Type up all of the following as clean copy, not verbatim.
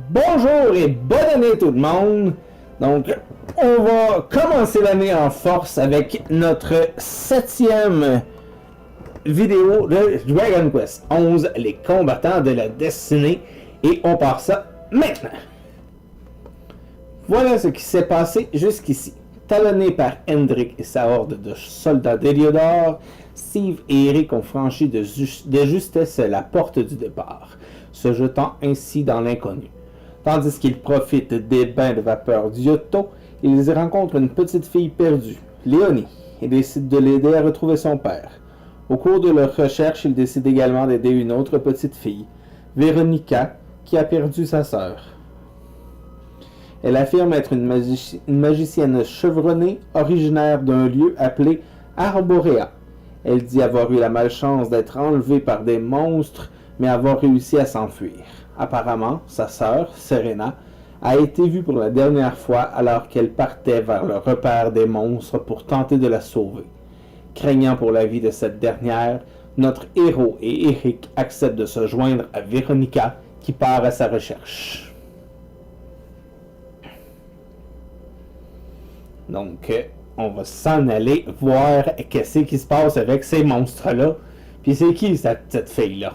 Bonjour et bonne année tout le monde. Donc, on va commencer l'année en force avec notre 7e vidéo de Dragon Quest 11, les combattants de la destinée. Et on part ça maintenant. Voilà ce qui s'est passé jusqu'ici. Talonnés par Hendrik et sa horde de soldats d'Héliodor, Steve et Eric ont franchi de justesse la porte du départ, se jetant ainsi dans l'inconnu. Tandis qu'ils profitent des bains de vapeur d'Yoto, ils rencontrent une petite fille perdue, Léonie, et décident de l'aider à retrouver son père. Au cours de leur recherche, ils décident également d'aider une autre petite fille, Véronica, qui a perdu sa sœur. Elle affirme être une magicienne chevronnée, originaire d'un lieu appelé Arborea. Elle dit avoir eu la malchance d'être enlevée par des monstres, mais avoir réussi à s'enfuir. Apparemment, sa sœur, Serena, a été vue pour la dernière fois alors qu'elle partait vers le repère des monstres pour tenter de la sauver. Craignant pour la vie de cette dernière, notre héros et Eric acceptent de se joindre à Véronica qui part à sa recherche. Donc, on va s'en aller voir qu'est-ce qui se passe avec ces monstres-là. Puis c'est qui sa petite fille-là?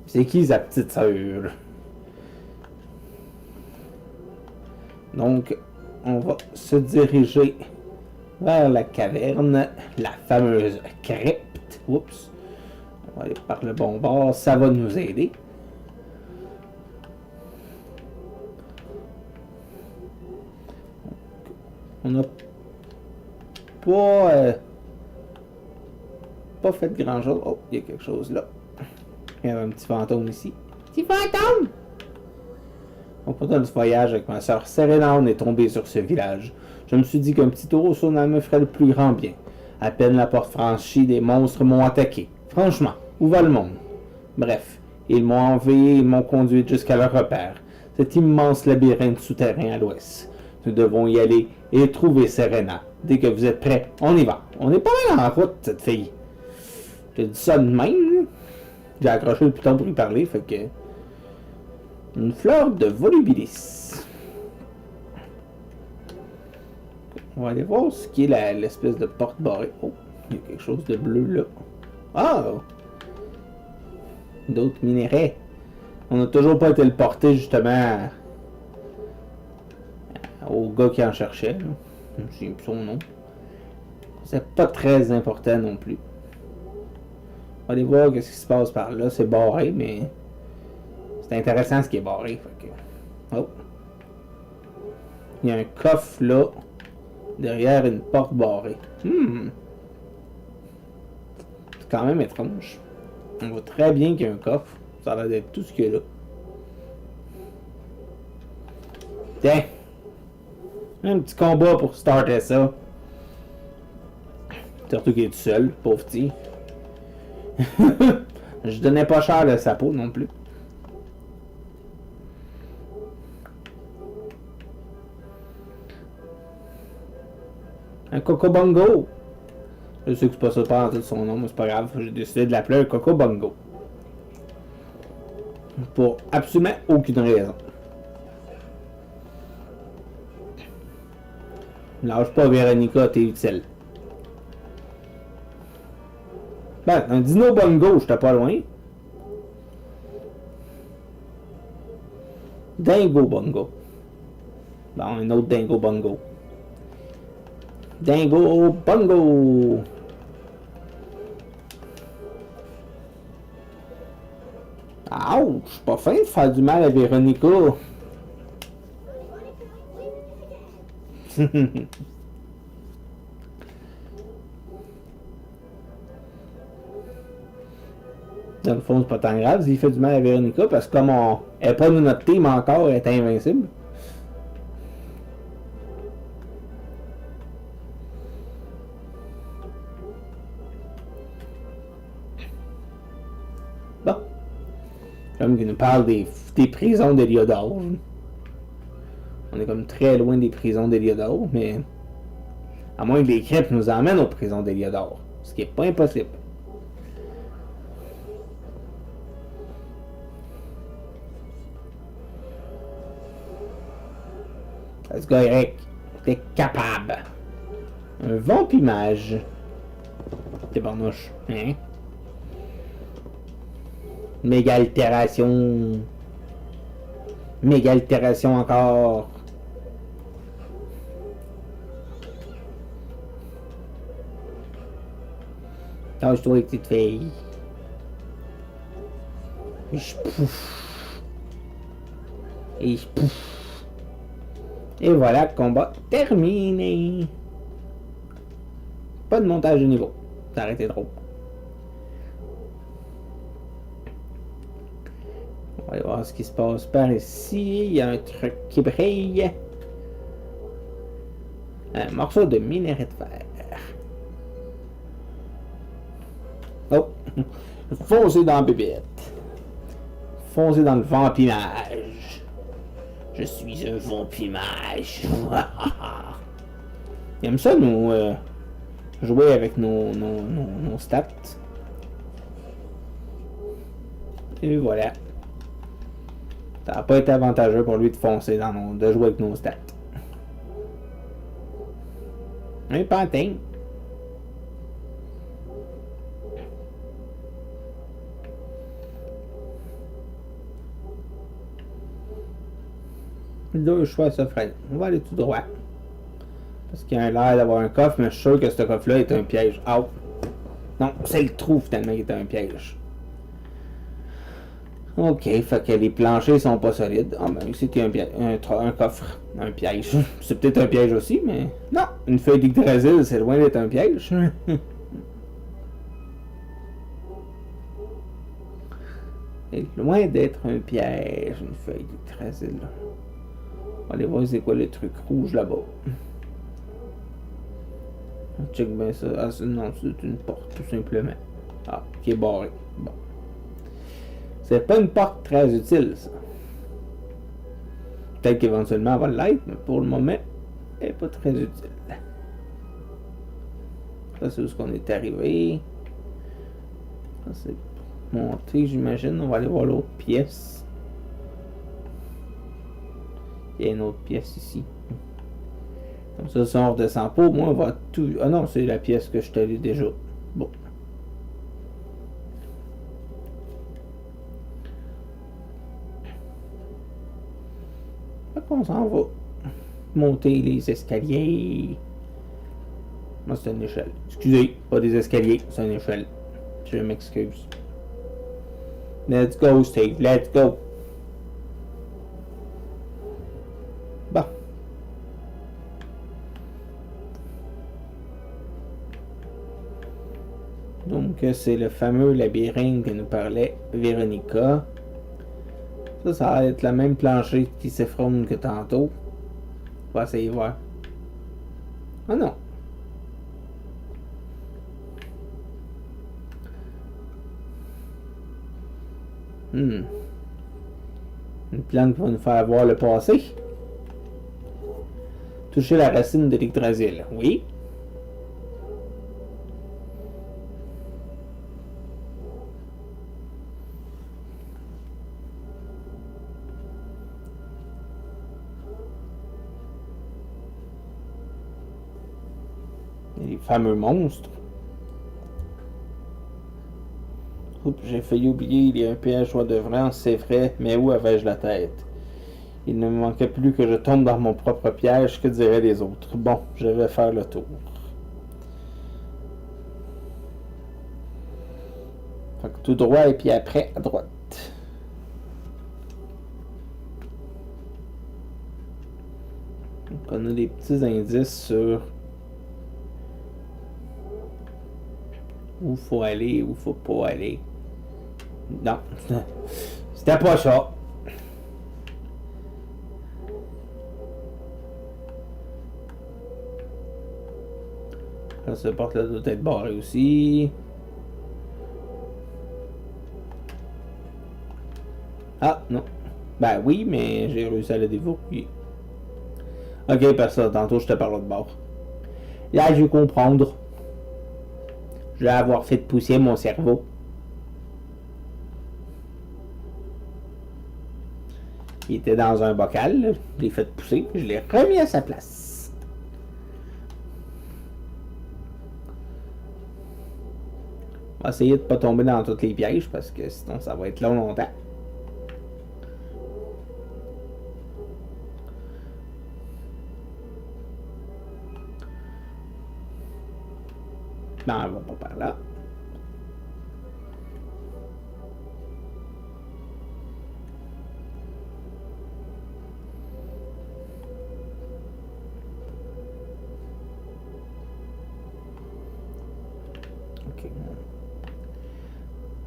C'est qui sa petite sœur? Donc, on va se diriger vers la caverne, la fameuse crypte. Oups. On va aller par le bon bord, ça va nous aider. On n'a pas fait grand chose. Oh, il y a quelque chose là. Il y a un petit fantôme ici. Petit fantôme! Donc pendant notre voyage avec ma soeur Serena, on est tombé sur ce village. Je me suis dit qu'un petit tour au sauna me ferait le plus grand bien. À peine la porte franchie, des monstres m'ont attaqué. Franchement, où va le monde? Bref, ils m'ont envoyé et m'ont conduit jusqu'à leur repère, cet immense labyrinthe souterrain à l'ouest. Nous devons y aller et trouver Serena. Dès que vous êtes prêts, on y va. On est pas mal en route, cette fille. J'ai dit ça de même. J'ai accroché le piton pour y parler, fait que... Une fleur de volubilis. On va aller voir ce qui est l'espèce de porte barrée. Oh, il y a quelque chose de bleu là. Ah! D'autres minéraux. On n'a toujours pas été le porter justement au gars qui en cherchait. Là. Je me souviens plus son nom. C'est pas très important non plus. On va aller voir ce qui se passe par là. C'est barré, mais c'est intéressant ce qui est barré. Fait que... Oh. Il y a un coffre là, derrière une porte barrée. C'est quand même étrange. On voit très bien qu'il y a un coffre. Ça a l'air d'être tout ce qu'il y a là. Tiens! Un petit combat pour starter ça. Surtout qu'il est tout seul, pauvre petit. Je donnais pas cher de sa peau non plus. Un Coco Bongo. Je sais que c'est pas ça par en son nom, mais c'est pas grave. J'ai décidé de l'appeler un Coco Bongo. Pour absolument aucune raison. Lâche pas, Véronica, t'es utile. Ben, un Dino Bongo, j'étais pas loin. Dingo Bongo. Bon, un autre Dingo Bongo. Dingo Bongo! Ouch! Je suis pas fin de faire du mal à Véronica. Dans le fond, c'est pas tant grave s'il fait du mal à Véronica parce que comme elle n'est pas de notre team encore, elle est invincible. Bon. Comme il nous parle des prisons d'Héliodor. On est comme très loin des prisons d'Héliodor, mais à moins que les cryptes nous emmènent aux prisons d'Héliodor, ce qui est pas impossible. Let's go, Eric. T'es capable. Un vampimage. T'es barnouche. Hein? Méga altération. Méga altération encore. Lâche-toi, petite fille. Et je pouf. Et je pouf. Et voilà, combat terminé. Pas de montage de niveau. Ça aurait été drôle. On va aller voir ce qui se passe par ici. Il y a un truc qui brille. Un morceau de minerai de fer. Oh! Foncez dans la bébête. Foncez dans le vampimage. Je suis un vampimage. Il aime ça, nous, jouer avec nos stats. Et voilà. Ça n'a pas été avantageux pour lui de foncer de jouer avec nos stats. Un pantin. Deux choix s'offrent. On va aller tout droit. Parce qu'il y a l'air d'avoir un coffre, mais je suis sûr que ce coffre-là est un piège. Oh! Non, c'est le trou finalement qui est un piège. Ok, fait que les planchers sont pas solides. Ah ben c'était un coffre, un piège. C'est peut-être un piège aussi, mais... Non! Une feuille d'Yggdrasil, c'est loin d'être un piège. C'est loin d'être un piège, une feuille d'Yggdrasil. On va aller voir c'est quoi le truc rouge là-bas. On check bien ça. Ah, non, c'est une porte, tout simplement. Ah, qui est barrée. Bon. C'est pas une porte très utile, ça. Peut-être qu'éventuellement elle va l'être, mais pour le moment, elle n'est pas très utile. Ça, c'est où qu'on est arrivé. Ça, c'est monté, j'imagine. On va aller voir l'autre pièce. Il y a une autre pièce ici. Comme ça, si on redescend pas, au moins on va tout... Ah non, c'est la pièce que je t'allais déjà. Bon. Fait qu'on s'en va monter les escaliers. Moi, c'est une échelle. Excusez, pas des escaliers, c'est une échelle. Je m'excuse. Let's go, Steve, let's go. Bon. Donc, c'est le fameux labyrinthe que nous parlait Véronica. Ça va être la même plancher qui s'effronte que tantôt. On va essayer de voir. Ah non. Une plante qui va nous faire voir le passé. Toucher la racine de l'Yggdrasil. Oui. Les fameux monstres. Oups, j'ai failli oublier, il y a un piège de vrai, c'est vrai, mais où avais-je la tête? Il ne me manquait plus que je tombe dans mon propre piège, que diraient les autres? Bon, je vais faire le tour. Fait que tout droit et puis après à droite. Donc on a des petits indices sur où faut aller, où faut pas aller. Non, c'était pas ça. Là, cette porte-là doit être barrée aussi. Ah, non. Ben oui, mais j'ai réussi à la déverrouiller. Ok, personne, tantôt je te parle de bord. Là, je vais comprendre. Je vais avoir fait pousser mon cerveau. Il était dans un bocal, là. Je l'ai fait pousser, puis je l'ai remis à sa place. On va essayer de pas tomber dans tous les pièges, parce que sinon ça va être long longtemps. Non, elle va pas par là. Ok.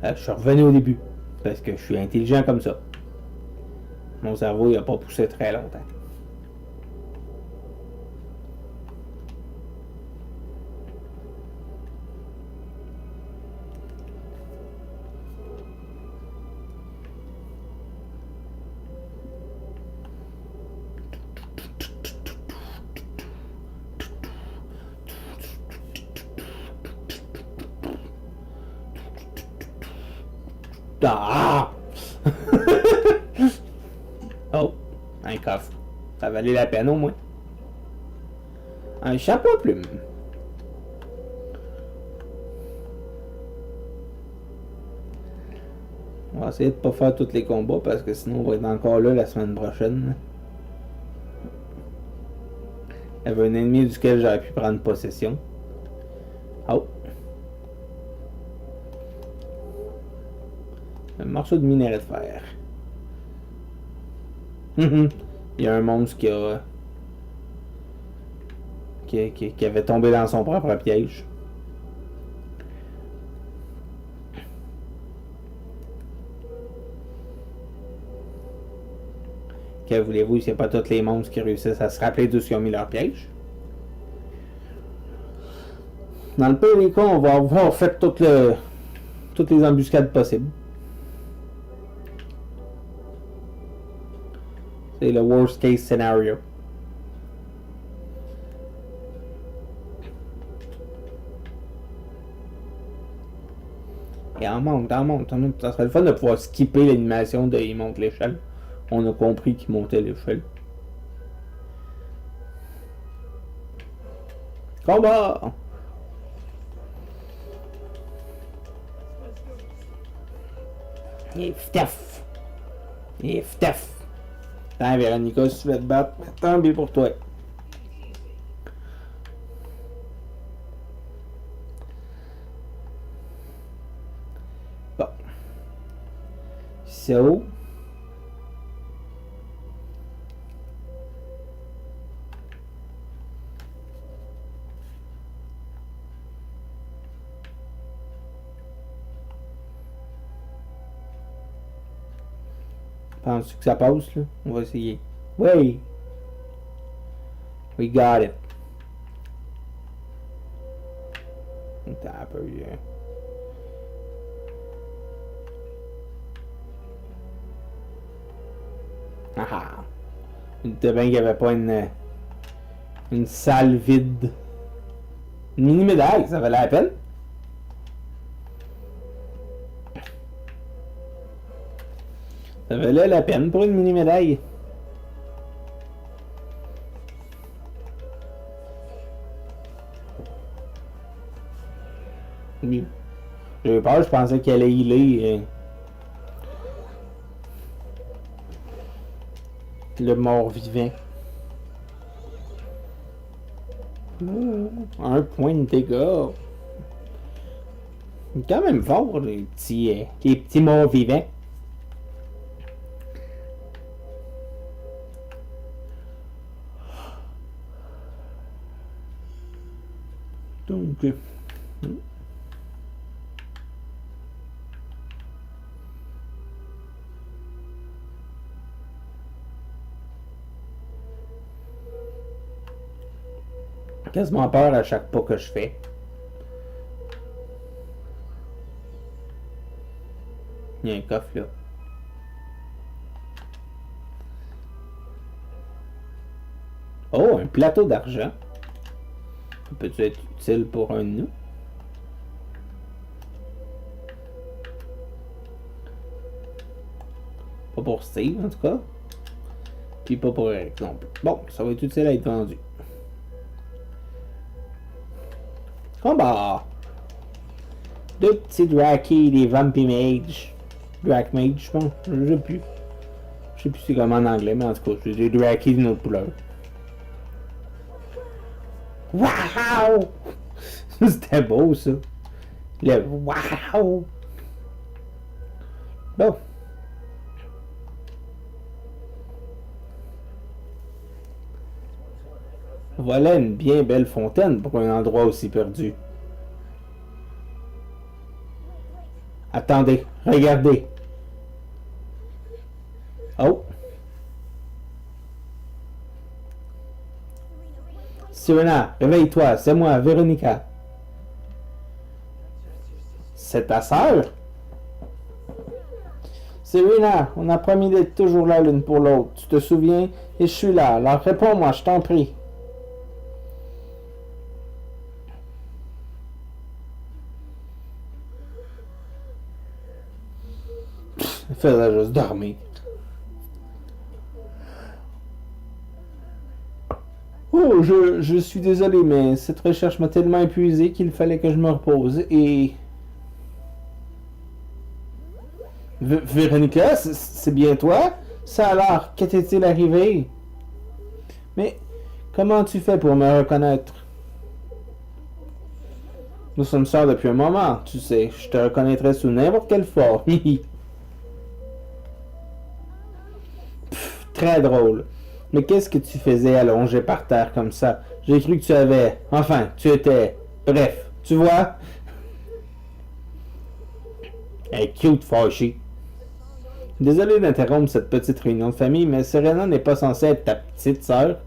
Je suis revenu au début. Parce que je suis intelligent comme ça. Mon cerveau, il a pas poussé très longtemps. Ah! Oh, un coffre. Ça valait la peine au moins. Un chapeau à plumes. On va essayer de pas faire tous les combats parce que sinon on va être encore là la semaine prochaine. Il y avait un ennemi duquel j'aurais pu prendre possession. Oh. Un morceau de minerai de fer. Il y a un monstre qui avait tombé dans son propre piège. Que voulez-vous, c'est pas tous les monstres qui réussissent à se rappeler d'où ils ont mis leur piège. Dans le pire des cas, on va avoir fait toutes les embuscades possibles. C'est le worst case scenario. Et en monte. Ça serait le fun de pouvoir skipper l'animation de il monte l'échelle. On a compris qu'il montait l'échelle. Combat! Et ftef! Et ftef! Attends, Véronica, si tu veux te battre, tant pis pour toi. Bon. So. Penses-tu que ça passe, là? On va essayer. Oui! We got it. Attends un peu, là. Ah ah! Il était bien qu'il n'y avait pas une salle vide. Une mini-médaille, ça valait la peine. Ça valait la peine pour une mini-médaille. Oui. J'ai eu peur, je pensais qu'elle allait healer le mort-vivant. Un point de dégâts. C'est quand même fort, les petits morts-vivants. Donc, quasiment peur à chaque pas que je fais. Il y a un coffre là. Oh, un plateau d'argent. Ça peut être utile pour un de nous? Pas pour Steve en tout cas. Puis pas pour Eric non plus. Bon, ça va être utile à être vendu. Combat! Deux petits Draki, des Vampy Mage. Drak Mage, je pense. Je sais plus. Je sais plus c'est comment en anglais, mais en tout cas, c'est des Draki d'une autre couleur. Wow! C'était beau, ça. Le wow! Bon. Voilà une bien belle fontaine pour un endroit aussi perdu. Attendez, regardez. Oh. Serena, réveille-toi, c'est moi, Véronica. C'est ta sœur? Serena, on a promis d'être toujours là l'une pour l'autre. Tu te souviens? Et je suis là. Alors réponds-moi, je t'en prie. Il faudrait juste dormir. Oh, je suis désolé, mais cette recherche m'a tellement épuisé qu'il fallait que je me repose. Et... Véronica, c'est bien toi? Ça alors, qu'était-il arrivé? Mais comment tu fais pour me reconnaître? Nous sommes sœurs depuis un moment, tu sais. Je te reconnaîtrais sous n'importe quelle forme. Très drôle. Mais qu'est-ce que tu faisais allongé par terre comme ça? J'ai cru que tu avais... Enfin, tu étais... Bref, tu vois? Elle est cute, fâchée. Désolé d'interrompre cette petite réunion de famille, mais Serena n'est pas censée être ta petite sœur.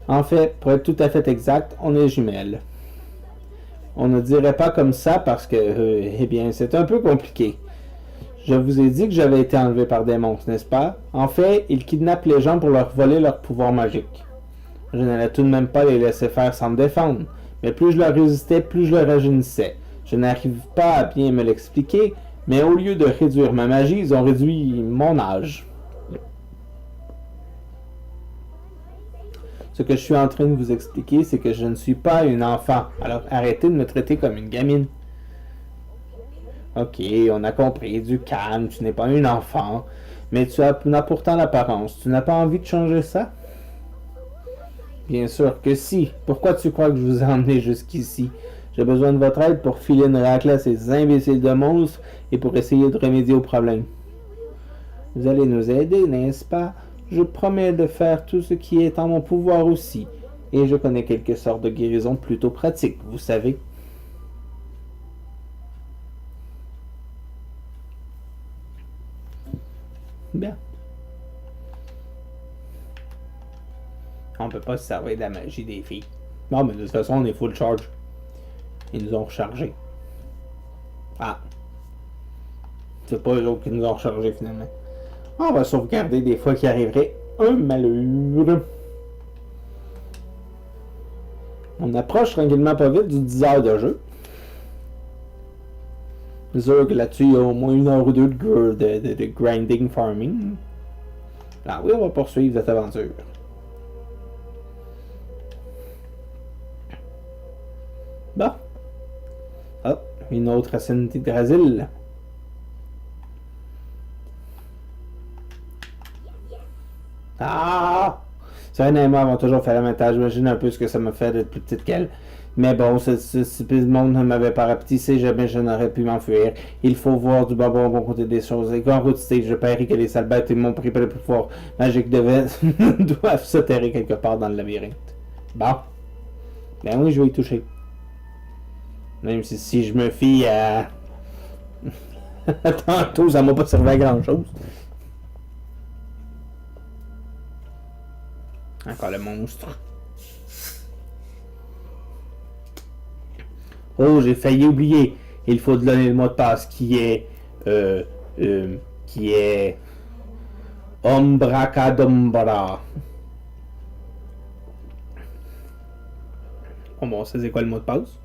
En fait, pour être tout à fait exact, on est jumelles. On ne dirait pas comme ça parce que, eh bien, c'est un peu compliqué. Je vous ai dit que j'avais été enlevé par des monstres, n'est-ce pas? En fait, ils kidnappent les gens pour leur voler leur pouvoir magique. Je n'allais tout de même pas les laisser faire sans me défendre, mais plus je leur résistais, plus je leur rajeunissais. Je n'arrive pas à bien me l'expliquer, mais au lieu de réduire ma magie, ils ont réduit mon âge. Ce que je suis en train de vous expliquer, c'est que je ne suis pas une enfant, alors arrêtez de me traiter comme une gamine. Ok, on a compris, du calme, tu n'es pas une enfant, mais tu as pourtant l'apparence. Tu n'as pas envie de changer ça? Bien sûr que si. Pourquoi tu crois que je vous ai emmené jusqu'ici? J'ai besoin de votre aide pour filer une raclée à ces imbéciles de monstres et pour essayer de remédier au problème. Vous allez nous aider, n'est-ce pas? Je promets de faire tout ce qui est en mon pouvoir aussi. Et je connais quelques sortes de guérisons plutôt pratiques, vous savez. Bien. On peut pas se servir de la magie des filles. Non, mais de toute façon, on est full charge. Ils nous ont rechargé. Ah. C'est pas eux autres qui nous ont rechargé finalement. On va sauvegarder des fois qu'il arriverait un malheur. On approche tranquillement pas vite du 10 heures de jeu. C'est sûr que là-dessus, il y a au moins 1 heure ou 2 de grinding farming. Ah oui, on va poursuivre cette aventure. Bon. Hop, une autre racine d'Yggdrasil. Ah! Serena et moi avons toujours fait la même tâche. J'imagine un peu ce que ça m'a fait d'être plus petite qu'elle. Mais bon, si le monde ne m'avait pas rapetissé, jamais je n'aurais pu m'enfuir. Il faut voir du bon côté des choses. Et qu'en route, je parie que les sales bêtes et mon prix pour le pouvoir magique doivent se terrer quelque part dans le labyrinthe. Bon. Ben oui, je vais y toucher. Même si je me fie à... Tantôt, ça m'a pas servi à grand chose. Encore le monstre. Oh, j'ai failli oublier. Il faut donner le mot de passe qui est... qui est... Ombracadombra. Oh bon, ça c'est quoi le mot de passe?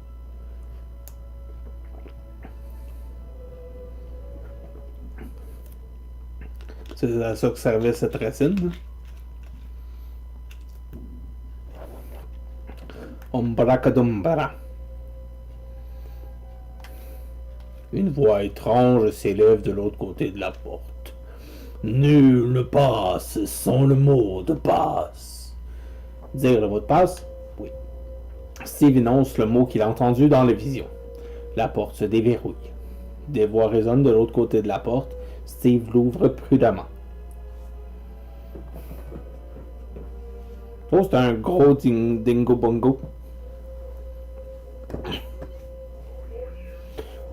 C'est à ça que servait cette racine. Ombrakadombra. Une voix étrange s'élève de l'autre côté de la porte. Nul ne passe sans le mot de passe. Dire le mot de passe? Oui. Steve énonce le mot qu'il a entendu dans les visions. La porte se déverrouille. Des voix résonnent de l'autre côté de la porte. Steve l'ouvre prudemment. Oh, c'est un gros dingo bongo.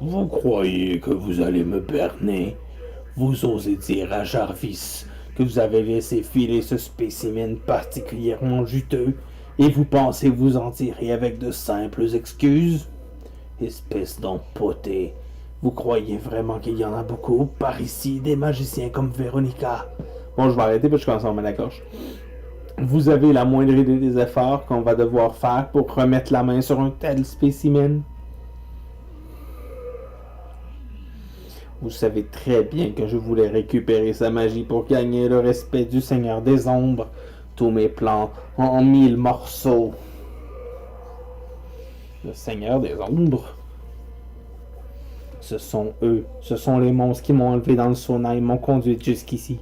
Vous croyez que vous allez me berner? Vous osez dire à Jarvis que vous avez laissé filer ce spécimen particulièrement juteux et vous pensez vous en tirer avec de simples excuses? Espèce d'empoté. Vous croyez vraiment qu'il y en a beaucoup par ici, des magiciens comme Véronica? Bon, je vais arrêter parce que je commence à me la gorge. Vous avez la moindre idée des efforts qu'on va devoir faire pour remettre la main sur un tel spécimen? Vous savez très bien que je voulais récupérer sa magie pour gagner le respect du Seigneur des Ombres. Tous mes plans en 1000 morceaux. Le Seigneur des Ombres? Ce sont eux. Ce sont les monstres qui m'ont enlevé dans le sauna et m'ont conduit jusqu'ici.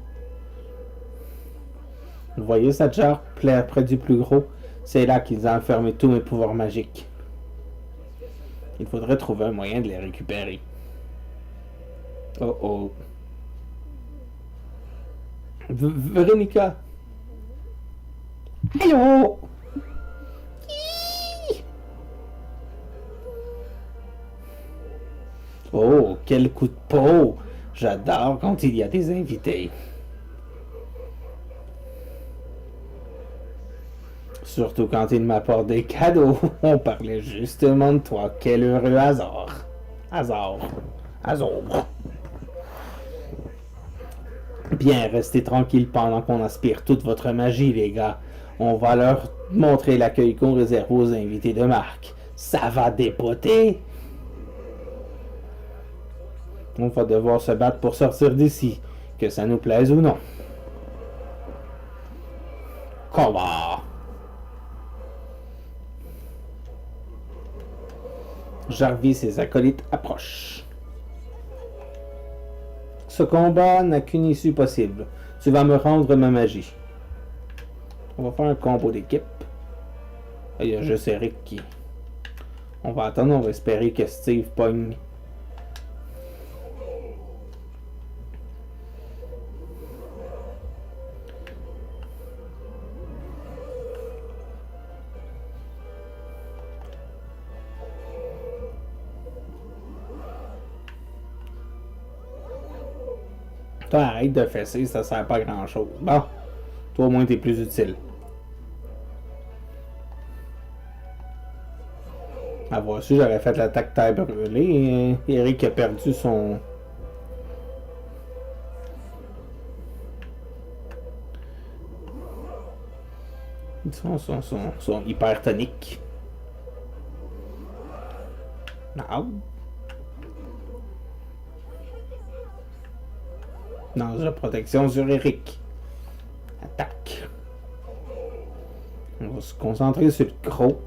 Vous voyez cette jarre près du plus gros? C'est là qu'ils ont enfermé tous mes pouvoirs magiques. Il faudrait trouver un moyen de les récupérer. Oh oh. Véronica. Allô? Oh, quel coup de peau! J'adore quand il y a des invités. Surtout quand ils m'apportent des cadeaux. On parlait justement de toi. Quel heureux hasard. Hasard. Hasard. Bien, restez tranquille pendant qu'on aspire toute votre magie, les gars. On va leur montrer l'accueil qu'on réserve aux invités de marque. Ça va dépoter. On va devoir se battre pour sortir d'ici, que ça nous plaise ou non. Combat. Jarvis et ses acolytes approchent. Ce combat n'a qu'une issue possible. Tu vas me rendre ma magie. On va faire un combo d'équipe. Il y a juste Eric qui... On va attendre, on va espérer que Steve pogne. Toi, arrête de fesser, ça sert pas à grand chose. Bon, toi au moins t'es plus utile. Avoir su, j'aurais fait l'attaque terre brûlée. Eric a perdu son... Son hypertonique. Non. Dans la protection sur Eric. Attaque. On va se concentrer sur le gros.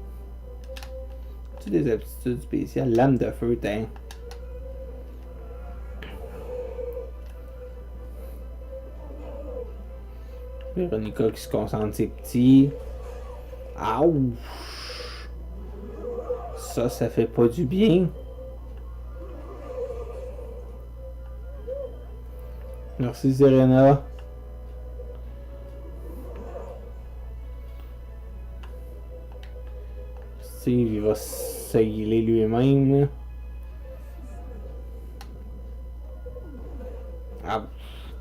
Tu des aptitudes spéciales? Lame de feu, t'es. Véronica qui se concentre sur ses petits. Ouch! Ça fait pas du bien. Merci Serena. Steve, il va s'ailer lui-même. Ah,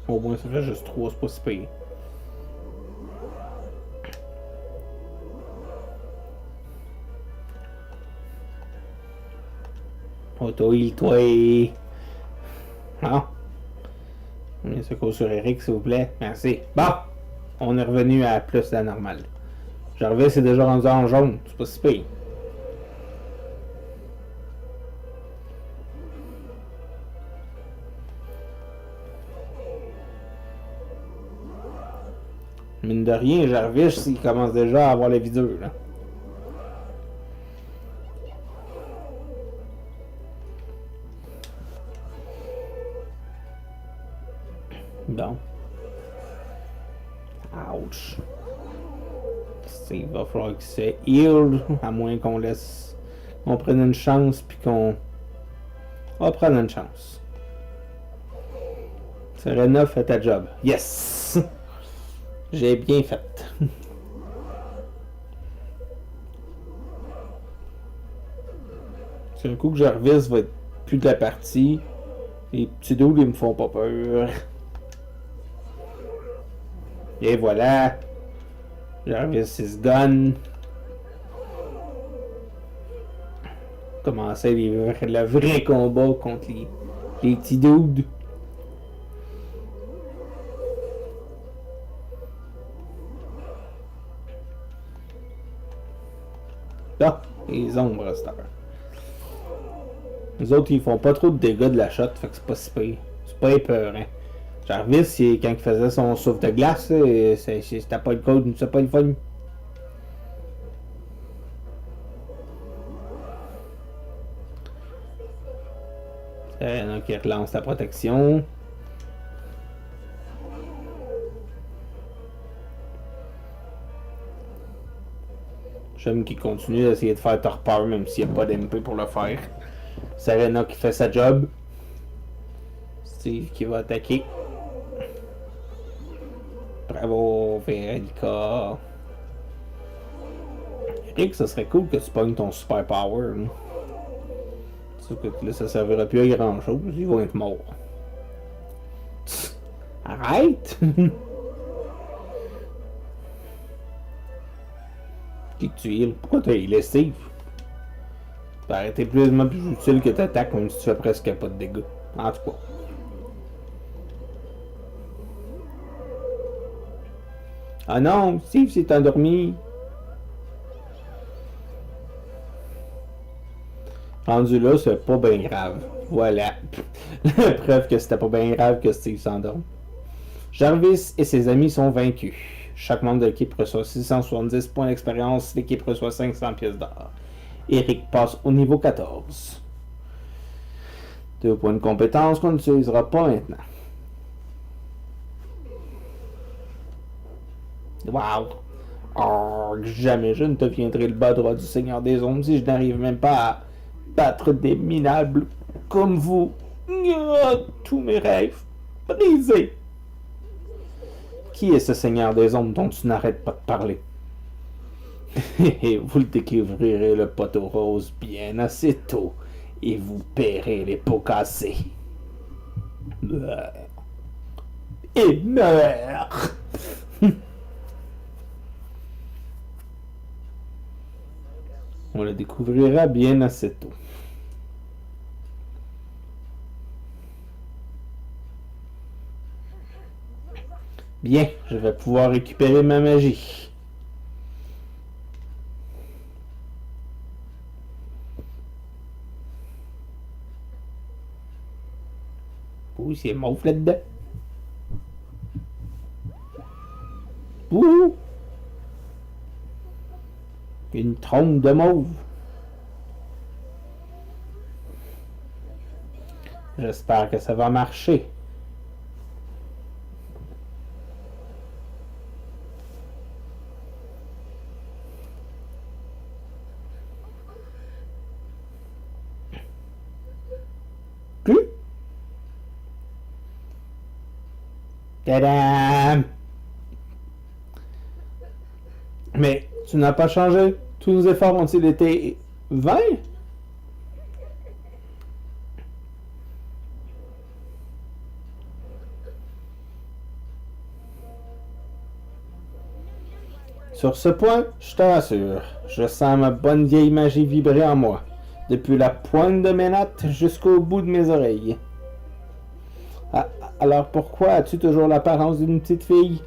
au moins ça fait juste 3, c'est pas si pire. Auto-heal-toi. Ah. Un secours sur Eric, s'il vous plaît. Merci. Bon, on est revenu à plus de la normale. Jarvis est déjà rendu en jaune. C'est pas si pire. Mine de rien, Jarvis, il commence déjà à avoir la vie dure, là. Bon. Ouch. Il va falloir qu'il se heal, à moins qu'on laisse... On prenne une chance, puis qu'on... On va prendre une chance. Serena, fait ta job. Yes! J'ai bien fait. C'est un coup que Jarvis va être plus de la partie. Les petits doules, ils me font pas peur. Et voilà. Jarvis is gone. Commencer le vrai combat contre les petits dudes. Ah, les ombres à cette heure. Les autres, ils font pas trop de dégâts de la shot, fait que c'est pas si pire. C'est pas épeurant. Jarvis, quand il faisait son souffle de glace, c'était pas le code, c'était pas le fun. Donc il relance la protection. J'aime qu'il continue d'essayer de faire torpeur même s'il n'y a pas d'MP pour le faire. Serena qui fait sa job. Steve qui va attaquer. Bravo, Veronica. Eric, ça serait cool que tu pognes ton super power. Hein. Sauf que là, ça servira plus à grand chose. Ils vont être morts. Arrête! Qui tu heal? Pourquoi t'as healé Steve? Ça aurait été plus utile que t'attaques même si tu fais presque pas de dégâts. En tout cas. Ah non, Steve s'est endormi. Rendu là, c'est pas bien grave. Voilà. La preuve que c'était pas bien grave que Steve s'endorme. Jarvis et ses amis sont vaincus. Chaque membre de l'équipe reçoit 670 points d'expérience. L'équipe reçoit 500 pièces d'or. Eric passe au niveau 14. 2 points de compétence qu'on n'utilisera pas maintenant. Wow! Oh, jamais je ne deviendrai le bas droit du Seigneur des Ombres si je n'arrive même pas à battre des minables comme vous. Tous mes rêves brisés. Qui est ce Seigneur des Ombres dont tu n'arrêtes pas de parler? Et vous le découvrirez le poteau rose bien assez tôt et vous paierez les pots cassés. Et meurt. On le découvrira bien assez tôt. Bien, je vais pouvoir récupérer ma magie. Ouh, c'est mauve là-dedans. Ouh! Une trompe de mauve. J'espère que ça va marcher. Tadam! Mais tu n'as pas changé. Tous nos efforts ont-ils été vains? Sur ce point, je te rassure, je sens ma bonne vieille magie vibrer en moi, depuis la pointe de mes nattes jusqu'au bout de mes oreilles. Ah, alors pourquoi as-tu toujours l'apparence d'une petite fille?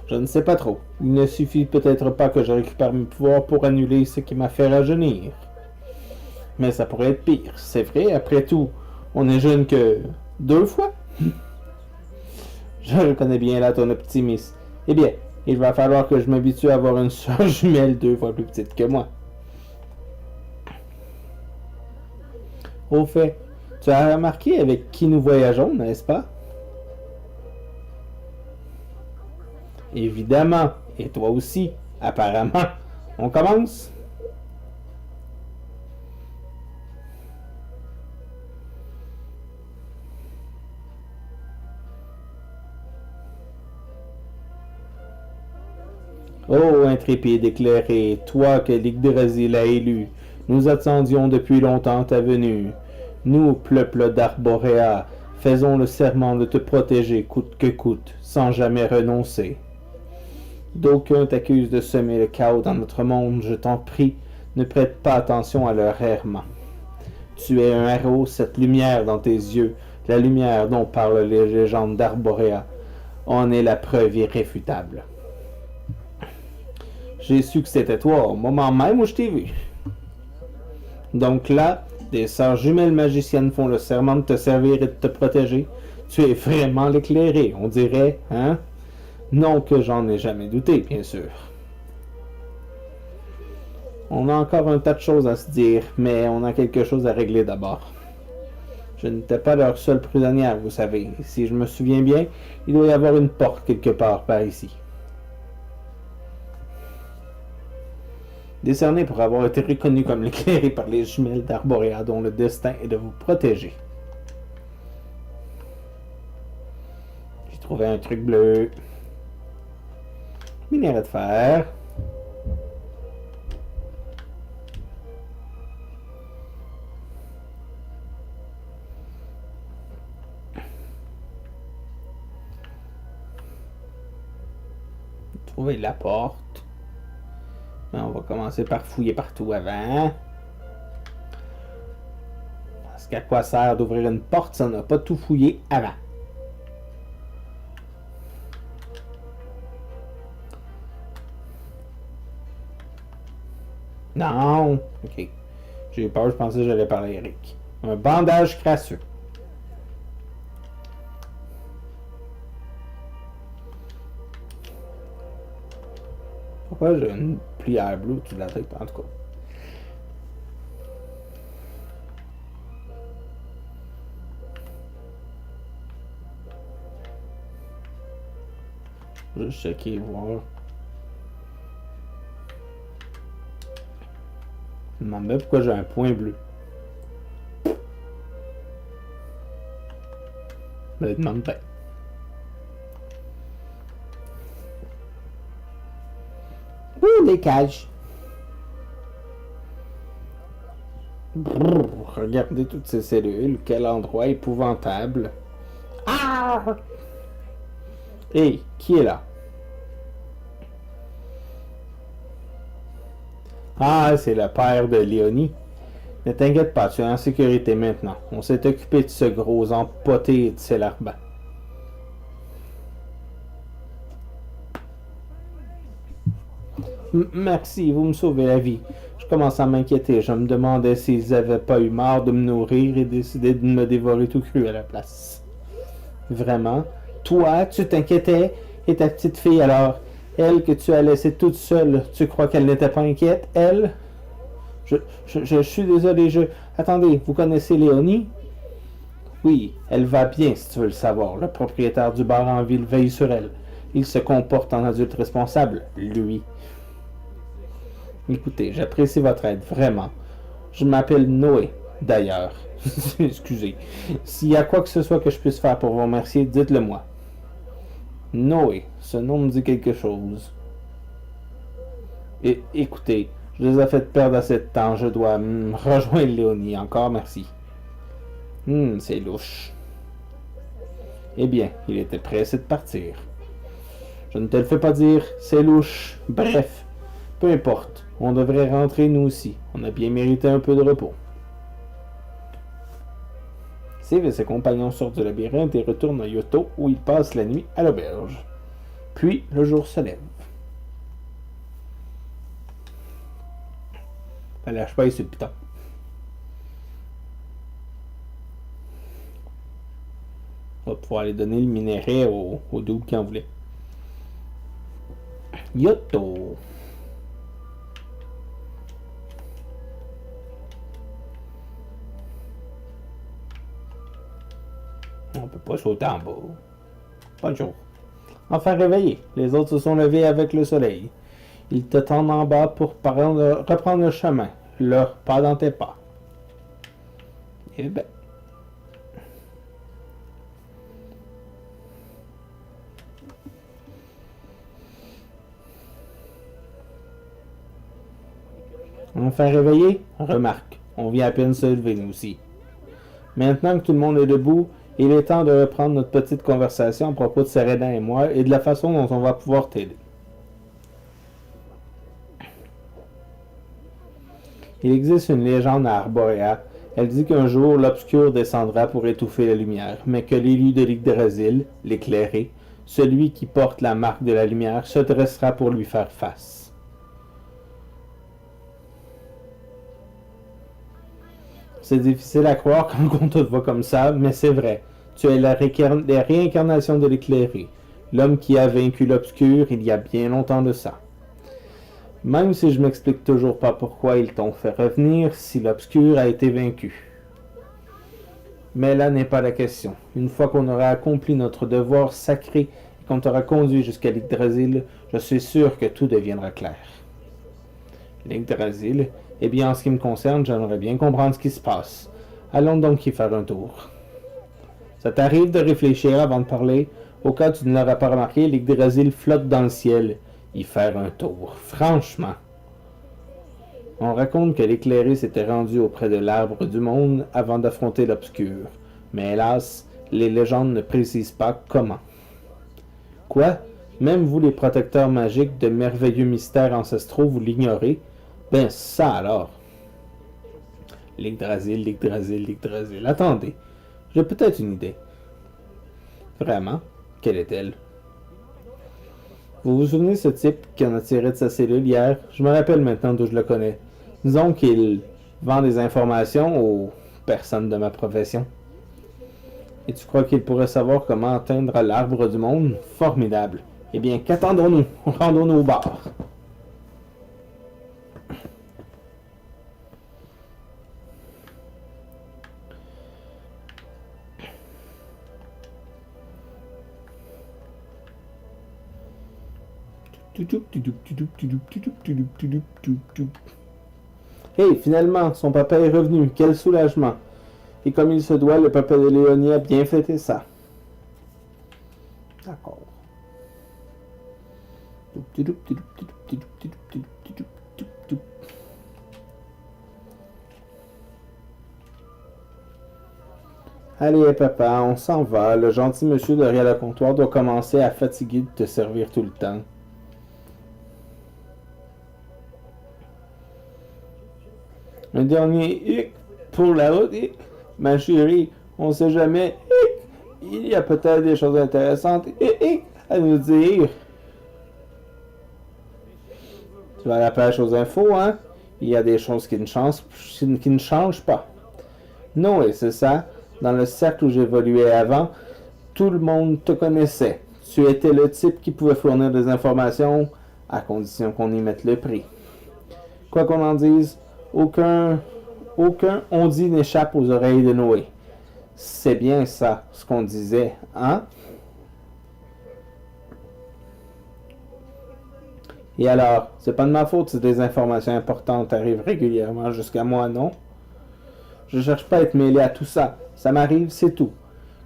Je ne sais pas trop. Il ne suffit peut-être pas que je récupère mes pouvoirs pour annuler ce qui m'a fait rajeunir. Mais ça pourrait être pire, c'est vrai, après tout, on est jeune que 2 fois. Je reconnais bien là ton optimisme. Eh bien, il va falloir que je m'habitue à avoir une sœur jumelle 2 fois plus petite que moi. Au fait, tu as remarqué avec qui nous voyageons, n'est-ce pas? Évidemment, et toi aussi, apparemment. On commence? Ô intrépide éclairé, toi que l'Yggdrasil a élu, nous attendions depuis longtemps ta venue. Nous, peuple d'Arboréa, faisons le serment de te protéger coûte que coûte, sans jamais renoncer. D'aucuns t'accusent de semer le chaos dans notre monde, je t'en prie, ne prête pas attention à leur errement. Tu es un héros, cette lumière dans tes yeux, la lumière dont parlent les légendes d'Arboréa, en est la preuve irréfutable. J'ai su que c'était toi au moment même où je t'ai vu. Donc là, des sœurs jumelles magiciennes font le serment de te servir et de te protéger. Tu es vraiment l'éclairé, on dirait, hein? Non que j'en ai jamais douté, bien sûr. On a encore un tas de choses à se dire, mais on a quelque chose à régler d'abord. Je n'étais pas leur seule prisonnière, vous savez. Si je me souviens bien, il doit y avoir une porte quelque part par ici. Décerné pour avoir été reconnu comme l'éclairé par les jumelles d'Arboréa dont le destin est de vous protéger. J'ai trouvé un truc bleu. Minerai de fer. J'ai trouvé la porte. On va commencer par fouiller partout avant. Parce qu'à quoi sert d'ouvrir une porte si on n'a pas tout fouillé avant? Non! Ok. J'ai eu peur, je pensais que j'allais parler à Eric. Un bandage crasseux. Pourquoi j'ai une plière bleue au-dessus de la tête, en tout cas? Juste checker, voir. Je me demande bien pourquoi j'ai un point bleu. Je me demande bien. Ouh, des cages. Brrr, regardez toutes ces cellules. Quel endroit épouvantable. Ah! Hé, qui est là? Ah, c'est le père de Léonie. Ne t'inquiète pas, tu es en sécurité maintenant. On s'est occupé de ce gros empoté de Célarban. Merci, vous me sauvez la vie. Je commence à m'inquiéter. Je me demandais s'ils avaient pas eu marre de me nourrir et décidé de me dévorer tout cru à la place. Vraiment? Toi, tu t'inquiétais? Et ta petite fille alors? Elle que tu as laissée toute seule, tu crois qu'elle n'était pas inquiète, elle? Je suis désolé, Attendez, vous connaissez Léonie? Oui, elle va bien, si tu veux le savoir. Le propriétaire du bar en ville veille sur elle. Il se comporte en adulte responsable, lui. Écoutez, j'apprécie votre aide, vraiment. Je m'appelle Noé, d'ailleurs. Excusez. S'il y a quoi que ce soit que je puisse faire pour vous remercier, dites-le moi. Noé, ce nom me dit quelque chose. Et écoutez, je les ai fait perdre assez de temps. Je dois rejoindre Léonie. Encore merci. C'est louche. Eh bien, il était pressé de partir. Je ne te le fais pas dire, c'est louche. Bref, peu importe. On devrait rentrer nous aussi. On a bien mérité un peu de repos. Steve et ses compagnons sortent du labyrinthe et retournent à Yoto où ils passent la nuit à l'auberge. Puis le jour se lève. Elle lâche pas sur le piton. On va pouvoir aller donner le minerai au dude qui en voulait. Yoto! On peut pas sauter en bas. Bonjour. Enfin réveillé, les autres se sont levés avec le soleil. Ils te tendent en bas pour reprendre le chemin. Leur pas dans tes pas. Eh ben. Enfin réveillé, remarque, on vient à peine se lever nous aussi. Maintenant que tout le monde est debout, il est temps de reprendre notre petite conversation à propos de Serena et moi et de la façon dont on va pouvoir t'aider. Il existe une légende à Arborea. Elle dit qu'un jour l'obscur descendra pour étouffer la lumière, mais que l'élu de l'Yggdrasil, l'éclairé, celui qui porte la marque de la lumière, se dressera pour lui faire face. C'est difficile à croire quand on te voit comme ça, mais c'est vrai. Tu es la réincarnation de l'éclairé, l'homme qui a vaincu l'obscur il y a bien longtemps de ça. Même si je m'explique toujours pas pourquoi ils t'ont fait revenir si l'obscur a été vaincu. Mais là n'est pas la question. Une fois qu'on aura accompli notre devoir sacré et qu'on t'aura conduit jusqu'à l'Yggdrasil, je suis sûr que tout deviendra clair. L'Yggdrasil, eh bien en ce qui me concerne, j'aimerais bien comprendre ce qui se passe. Allons donc y faire un tour. Ça t'arrive de réfléchir avant de parler? Au cas où tu ne l'auras pas remarqué, l'Yggdrasil flotte dans le ciel. Y faire un tour, franchement. On raconte que l'éclairé s'était rendu auprès de l'arbre du monde avant d'affronter l'obscur. Mais hélas, les légendes ne précisent pas comment. Quoi? Même vous les protecteurs magiques de merveilleux mystères ancestraux, vous l'ignorez? Ben ça alors! L'Yggdrasil, l'Yggdrasil, l'Yggdrasil. Attendez, j'ai peut-être une idée. Vraiment? Quelle est-elle? Vous vous souvenez de ce type qui en a tiré de sa cellule hier? Je me rappelle maintenant d'où je le connais. Disons qu'il vend des informations aux personnes de ma profession. Et tu crois qu'il pourrait savoir comment atteindre l'arbre du monde? Formidable. Eh bien, qu'attendons-nous? Rendons-nous au bar. Hey, finalement, son papa est revenu. Quel soulagement. Et comme il se doit, le papa de Léonie a bien fêté ça. D'accord. Allez, papa, on s'en va. Le gentil monsieur derrière le comptoir doit commencer à fatiguer de te servir tout le temps. Un dernier hic pour la route. Ma chérie, on sait jamais. Il y a peut-être des choses intéressantes à nous dire. Tu vas à la pêche aux infos, hein? Il y a des choses qui ne changent pas. Non, et c'est ça. Dans le cercle où j'évoluais avant, tout le monde te connaissait. Tu étais le type qui pouvait fournir des informations à condition qu'on y mette le prix. Quoi qu'on en dise, aucun on dit n'échappe aux oreilles de Noé. C'est bien ça, ce qu'on disait, hein? Et alors, c'est pas de ma faute si des informations importantes arrivent régulièrement jusqu'à moi, non? Je cherche pas à être mêlé à tout ça. Ça m'arrive, c'est tout.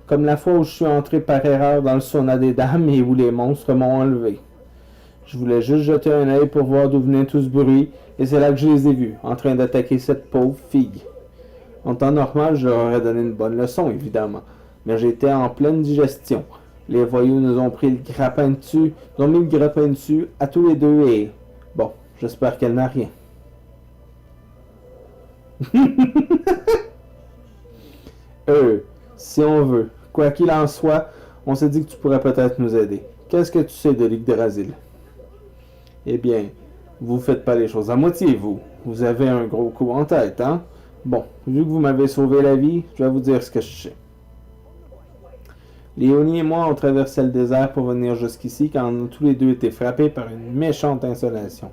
Comme la fois où je suis entré par erreur dans le sauna des dames et où les monstres m'ont enlevé. Je voulais juste jeter un œil pour voir d'où venait tout ce bruit, et c'est là que je les ai vus, en train d'attaquer cette pauvre fille. En temps normal, je leur aurais donné une bonne leçon, évidemment, mais j'étais en pleine digestion. Les voyous nous ont pris le grappin dessus, nous ont mis le grappin dessus à tous les deux et... Bon, j'espère qu'elle n'a rien. Si on veut. Quoi qu'il en soit, on s'est dit que tu pourrais peut-être nous aider. Qu'est-ce que tu sais de l'Yggdrasil? Eh bien, vous faites pas les choses à moitié, vous. Vous avez un gros coup en tête, hein? Bon, vu que vous m'avez sauvé la vie, je vais vous dire ce que je sais. Léonie et moi, on traversait le désert pour venir jusqu'ici quand on a tous les deux été frappés par une méchante insolation.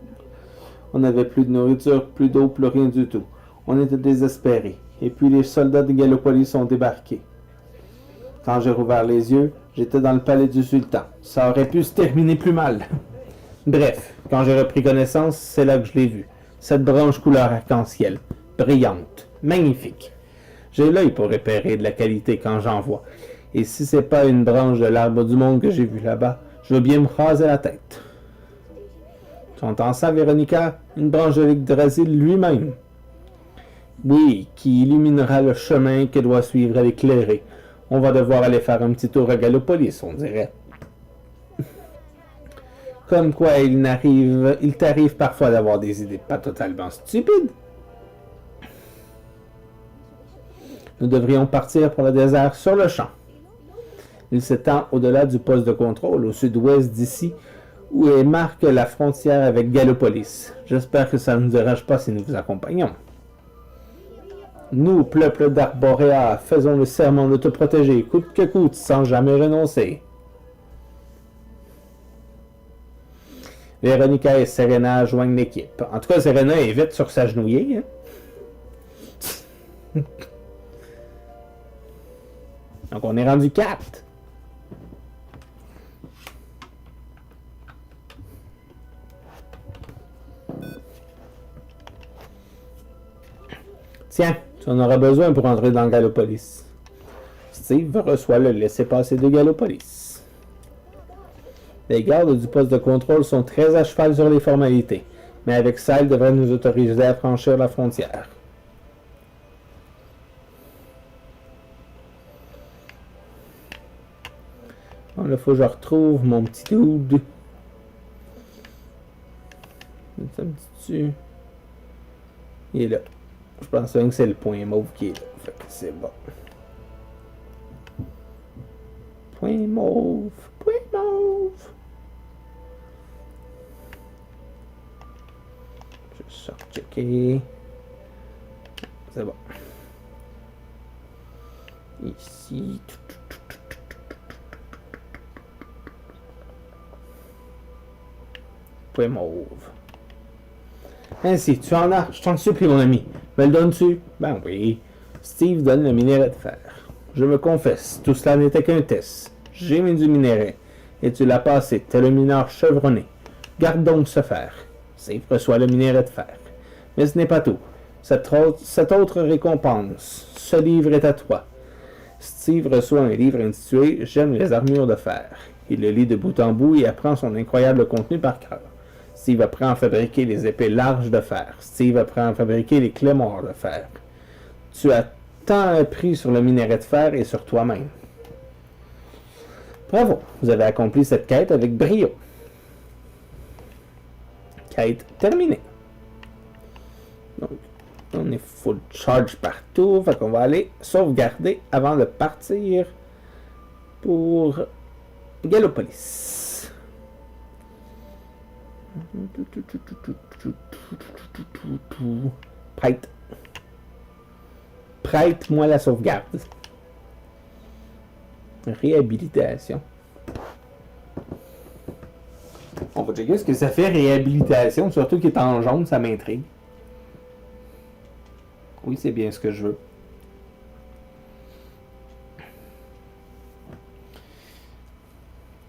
On n'avait plus de nourriture, plus d'eau, plus rien du tout. On était désespérés. Et puis les soldats de Gallopolis sont débarqués. Quand j'ai rouvert les yeux, j'étais dans le palais du sultan. Ça aurait pu se terminer plus mal. Bref, quand j'ai repris connaissance, c'est là que je l'ai vu. Cette branche couleur arc-en-ciel, brillante, magnifique. J'ai l'œil pour repérer de la qualité quand j'en vois. Et si c'est pas une branche de l'arbre du monde que j'ai vue là-bas, je veux bien me raser la tête. Tu entends ça, Véronica? Une branche de l'Yggdrasil lui-même. Oui, qui illuminera le chemin que doit suivre l'éclairé. On va devoir aller faire un petit tour à Gallopolis, on dirait. Comme quoi, il t'arrive parfois d'avoir des idées pas totalement stupides. Nous devrions partir pour le désert sur le champ. Il s'étend au-delà du poste de contrôle, au sud-ouest d'ici, où il marque la frontière avec Gallopolis. J'espère que ça ne nous dérange pas si nous vous accompagnons. Nous, peuple d'Arboréa, faisons le serment de te protéger, coûte que coûte, sans jamais renoncer. Véronica et Serena joignent l'équipe. En tout cas, Serena est vite sur sa genouillée. Hein? Donc, on est rendu 4. Tiens, tu en auras besoin pour entrer dans Gallopolis. Steve reçoit le laissez-passer de Gallopolis. Les gardes du poste de contrôle sont très à cheval sur les formalités, mais avec ça, ils devraient nous autoriser à franchir la frontière. Bon, là, faut que je retrouve mon petit dude. Ça me dit-tu? Il est là. Je pense que c'est le point mauve qui est là. Fait que c'est bon. Point mauve. Point mauve. Je vais checker. C'est bon. Ici. Point mauve. Ainsi, tu en as, je t'en supplie, mon ami. Me le donnes-tu? Ben oui. Steve donne le minerai de fer. Je me confesse, tout cela n'était qu'un test. J'ai mis du minerai, et tu l'as passé, tel un mineur chevronné. Garde donc ce fer. Steve reçoit le minerai de fer. Mais ce n'est pas tout. Cette autre récompense, ce livre est à toi. Steve reçoit un livre intitulé « J'aime les armures de fer ». Il le lit de bout en bout et apprend son incroyable contenu par cœur. Steve apprend à fabriquer les épées larges de fer. Steve apprend à fabriquer les clémores de fer. Tu as tant appris sur le minerai de fer et sur toi-même. Bravo, vous avez accompli cette quête avec brio. Quête terminée. Donc, on est full charge partout. Fait qu'on va aller sauvegarder avant de partir pour Gallopolis. Prête. Prête-moi la sauvegarde. Réhabilitation. On va checker ce que ça fait réhabilitation, surtout qu'il est en jaune, ça m'intrigue. Oui, c'est bien ce que je veux.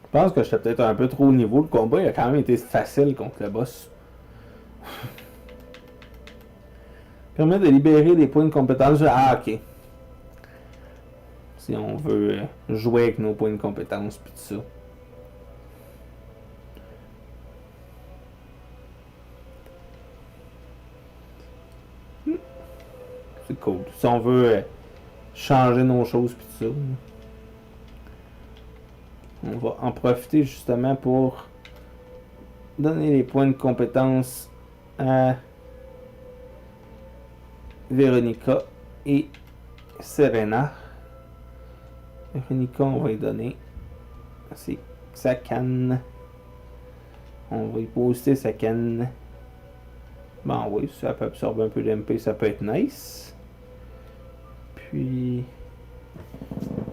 Je pense que j'étais peut-être un peu trop au niveau. Le combat il a quand même été facile contre le boss. Permet de libérer des points de compétence. Ah, ok. Si on veut jouer avec nos points de compétence, puis tout ça. C'est cool. Si on veut changer nos choses, puis tout ça. On va en profiter justement pour donner les points de compétence à Véronica et Serena. Véronica, on va lui donner sa canne. On va y poster sa canne. Bon oui, ça peut absorber un peu d'MP, ça peut être nice. Puis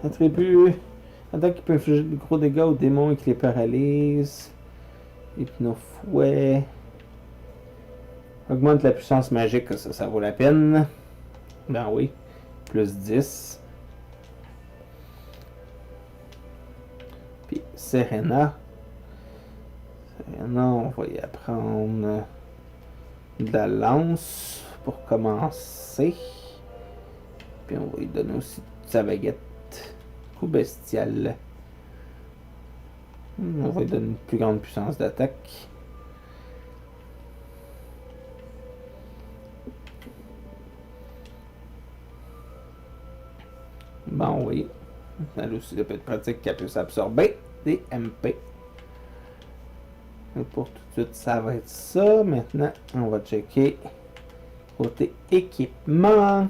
attribut Attaque qui peut infliger de gros dégâts aux démons et qui les paralyse. Hypnofouet. Augmente la puissance magique, ça vaut la peine. Ben oui. Plus 10. Puis Serena. Serena, on va y apprendre de la lance pour commencer. Puis on va lui donner aussi sa baguette. Coup bestial. On va lui donner une plus grande puissance d'attaque. Bon, oui. Elle aussi, ça peut être pratique qu'elle puisse absorber des MP. Et pour tout de suite, ça va être ça. Maintenant, on va checker côté équipement.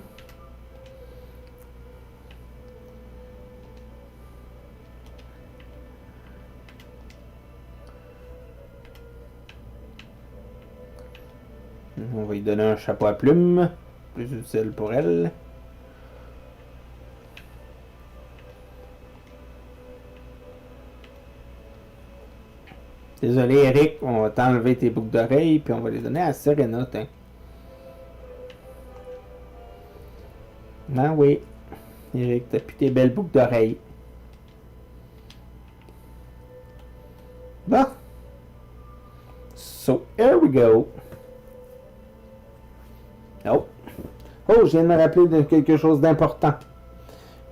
On va lui donner un chapeau à plumes. Plus utile pour elle. Désolé Eric, on va t'enlever tes boucles d'oreilles puis on va les donner à Serena. Ben oui. Eric, t'as plus tes belles boucles d'oreilles. Bon. So, here we go. Oh. Oh, je viens de me rappeler de quelque chose d'important.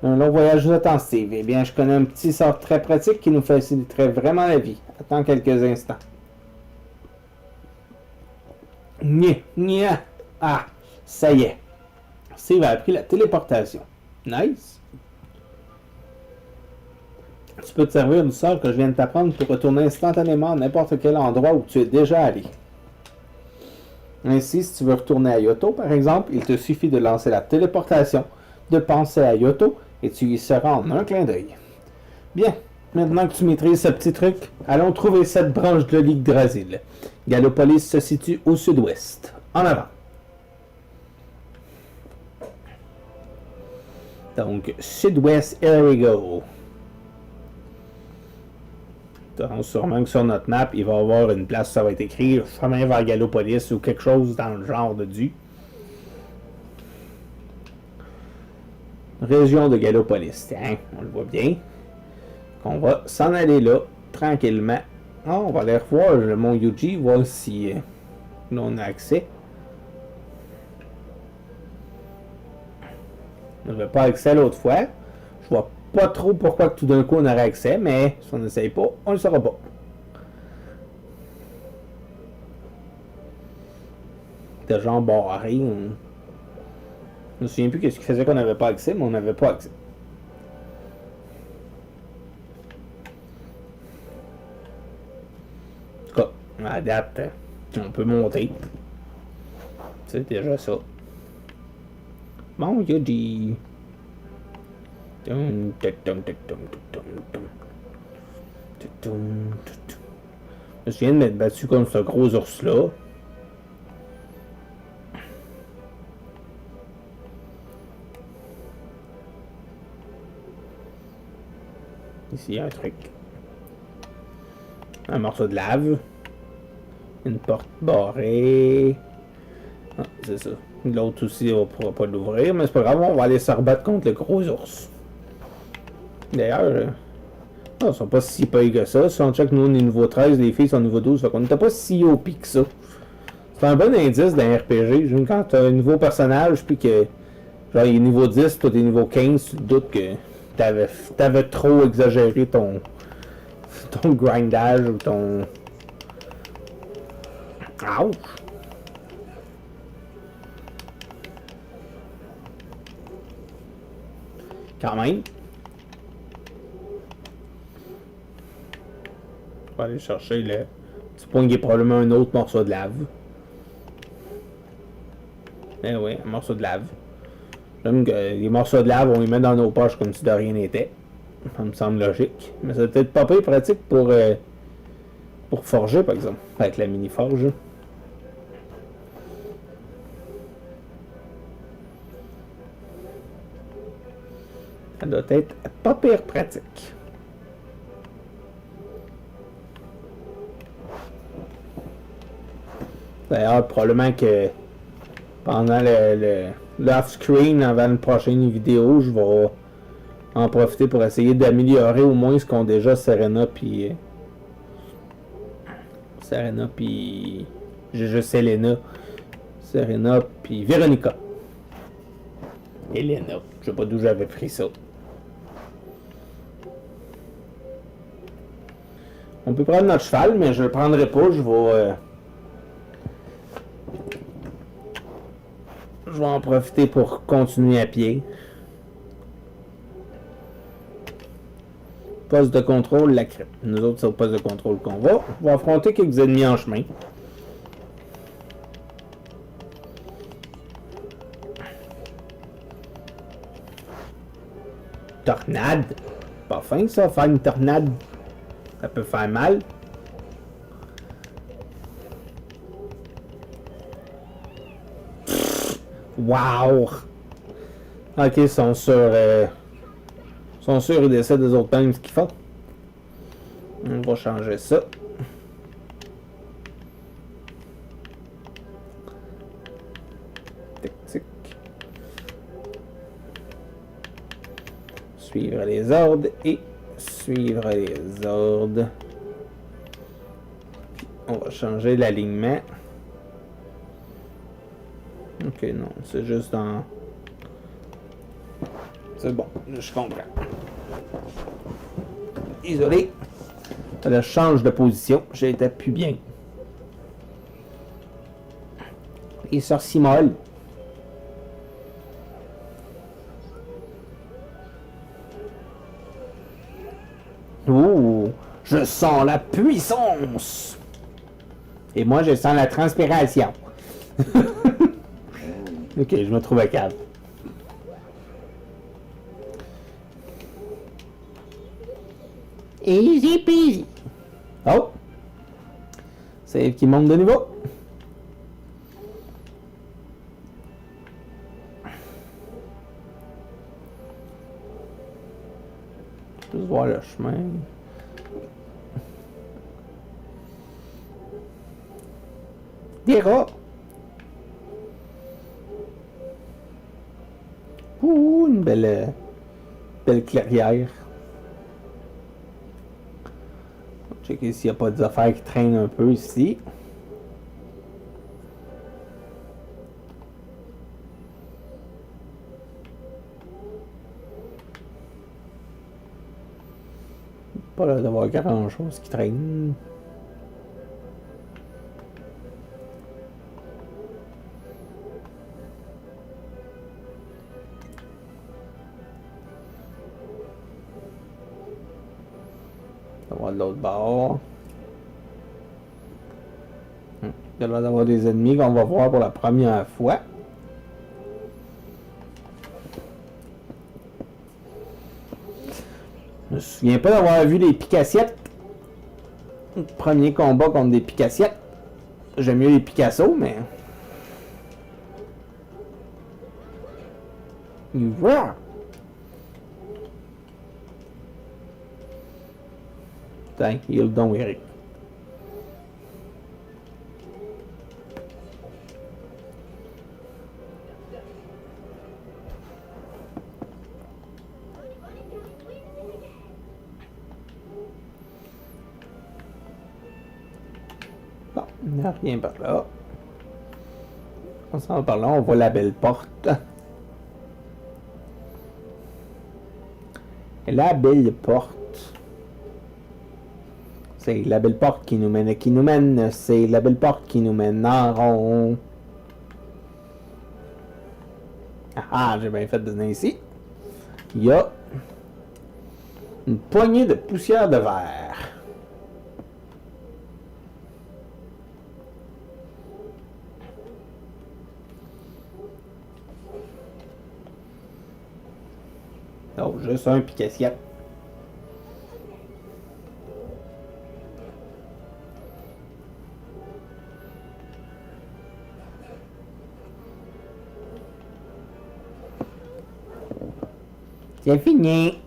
Un long voyage intensif. Eh bien, je connais un petit sort très pratique qui nous faciliterait vraiment la vie. Attends quelques instants. Nya. Ah, ça y est. Steve a appris la téléportation. Nice. Tu peux te servir du sort que je viens de t'apprendre pour retourner instantanément à n'importe quel endroit où tu es déjà allé. Ainsi, si tu veux retourner à Yoto, par exemple, il te suffit de lancer la téléportation, de penser à Yoto, et tu y seras en un clin d'œil. Bien, maintenant que tu maîtrises ce petit truc, allons trouver cette branche de l'Yggdrasil. Gallopolis se situe au sud-ouest. En avant. Donc, sud-ouest, here we go. Donc, sûrement que sur notre map, il va y avoir une place où ça va être écrit chemin vers Gallopolis ou quelque chose dans le genre de du. Région de Gallopolis. Tiens, on le voit bien. On va s'en aller là, tranquillement. Oh, on va aller revoir le mont Yuji, voir si là on a accès. On n'avait pas accès l'autre fois. Je vois pas trop pourquoi tout d'un coup on aurait accès, mais si on n'essaye pas, on le saura pas. C'était genre barré. Je me souviens plus qu'est-ce qui faisait qu'on n'avait pas accès, mais on n'avait pas accès. En tout cas, à date, on peut monter. C'est déjà ça. Bon, Yuji. Je me souviens de m'être battu contre ce gros ours-là. Ici, il y a un truc. Un morceau de lave. Une porte barrée. Ah, c'est ça. L'autre aussi, on ne pourra pas l'ouvrir, mais c'est pas grave, on va aller se rebattre contre le gros ours. D'ailleurs, ils sont pas si payés que ça. Si on check, nous, on est niveau 13, les filles sont niveau 12, fait qu'on n'était pas si OP que ça. C'est un bon indice d'un RPG. Quand tu as un nouveau personnage, puis que genre il est niveau 10, toi t'es niveau 15, tu te doutes que t'avais trop exagéré ton grindage ou ton... Ouch! Quand même. On va aller chercher le petit point qui est probablement un autre morceau de lave. Eh oui, un morceau de lave. J'aime que les morceaux de lave, on les met dans nos poches comme si de rien n'était. Ça me semble logique. Mais ça peut être pas peu pratique pour forger, par exemple, avec la mini-forge. Ça doit être pas pire pratique. D'ailleurs, probablement que pendant l'off-screen, avant une prochaine vidéo, je vais en profiter pour essayer d'améliorer au moins ce qu'ont déjà Serena puis j'ai juste Selena, Serena puis Véronica. Elena, je sais pas d'où j'avais pris ça. On peut prendre notre cheval, mais je le prendrai pas, je vais en profiter pour continuer à pied. Poste de contrôle, la crypte. Nous autres, c'est au poste de contrôle qu'on va. On va affronter quelques ennemis en chemin. Tornade. Pas fin ça, faire une tornade. Ça peut faire mal. Wow! Ok, ils sont sûrs. Ils décident des autres mêmes ce qu'ils font. On va changer ça. Tic tic. Suivre les ordres et suivre les ordres. Puis on va changer l'alignement. Ok, non, c'est juste dans... C'est bon, je comprends. Désolé. Je change de position, j'étais plus bien. Et sorcier molle. Ouh, je sens la puissance. Et moi, je sens la transpiration. Ok, je me trouve à cave. Easy peasy. Oh! Save qui monte de niveau. Je peux voir le chemin. Des rats! Ouh, une belle clairière. Checker s'il n'y a pas des affaires qui traînent un peu ici. Pas l'air d'avoir grand chose qui traîne. On va de l'autre bord. Il y a l'air d'avoir des ennemis qu'on va voir pour la première fois. Je me souviens pas d'avoir vu des picassiettes. Premier combat contre des picassiettes. J'aime mieux les Picasso, mais... Voilà. Tiens, il le don, Eric. Bon, il n'y a rien par là. On s'en va par là, on voit la belle porte. La belle porte. C'est la belle porte qui nous mène, c'est la belle porte qui nous mène en rond. Ah, j'ai bien fait de venir ici. Il y a une poignée de poussière de verre. Oh, juste un pique-assiette. C'est fini.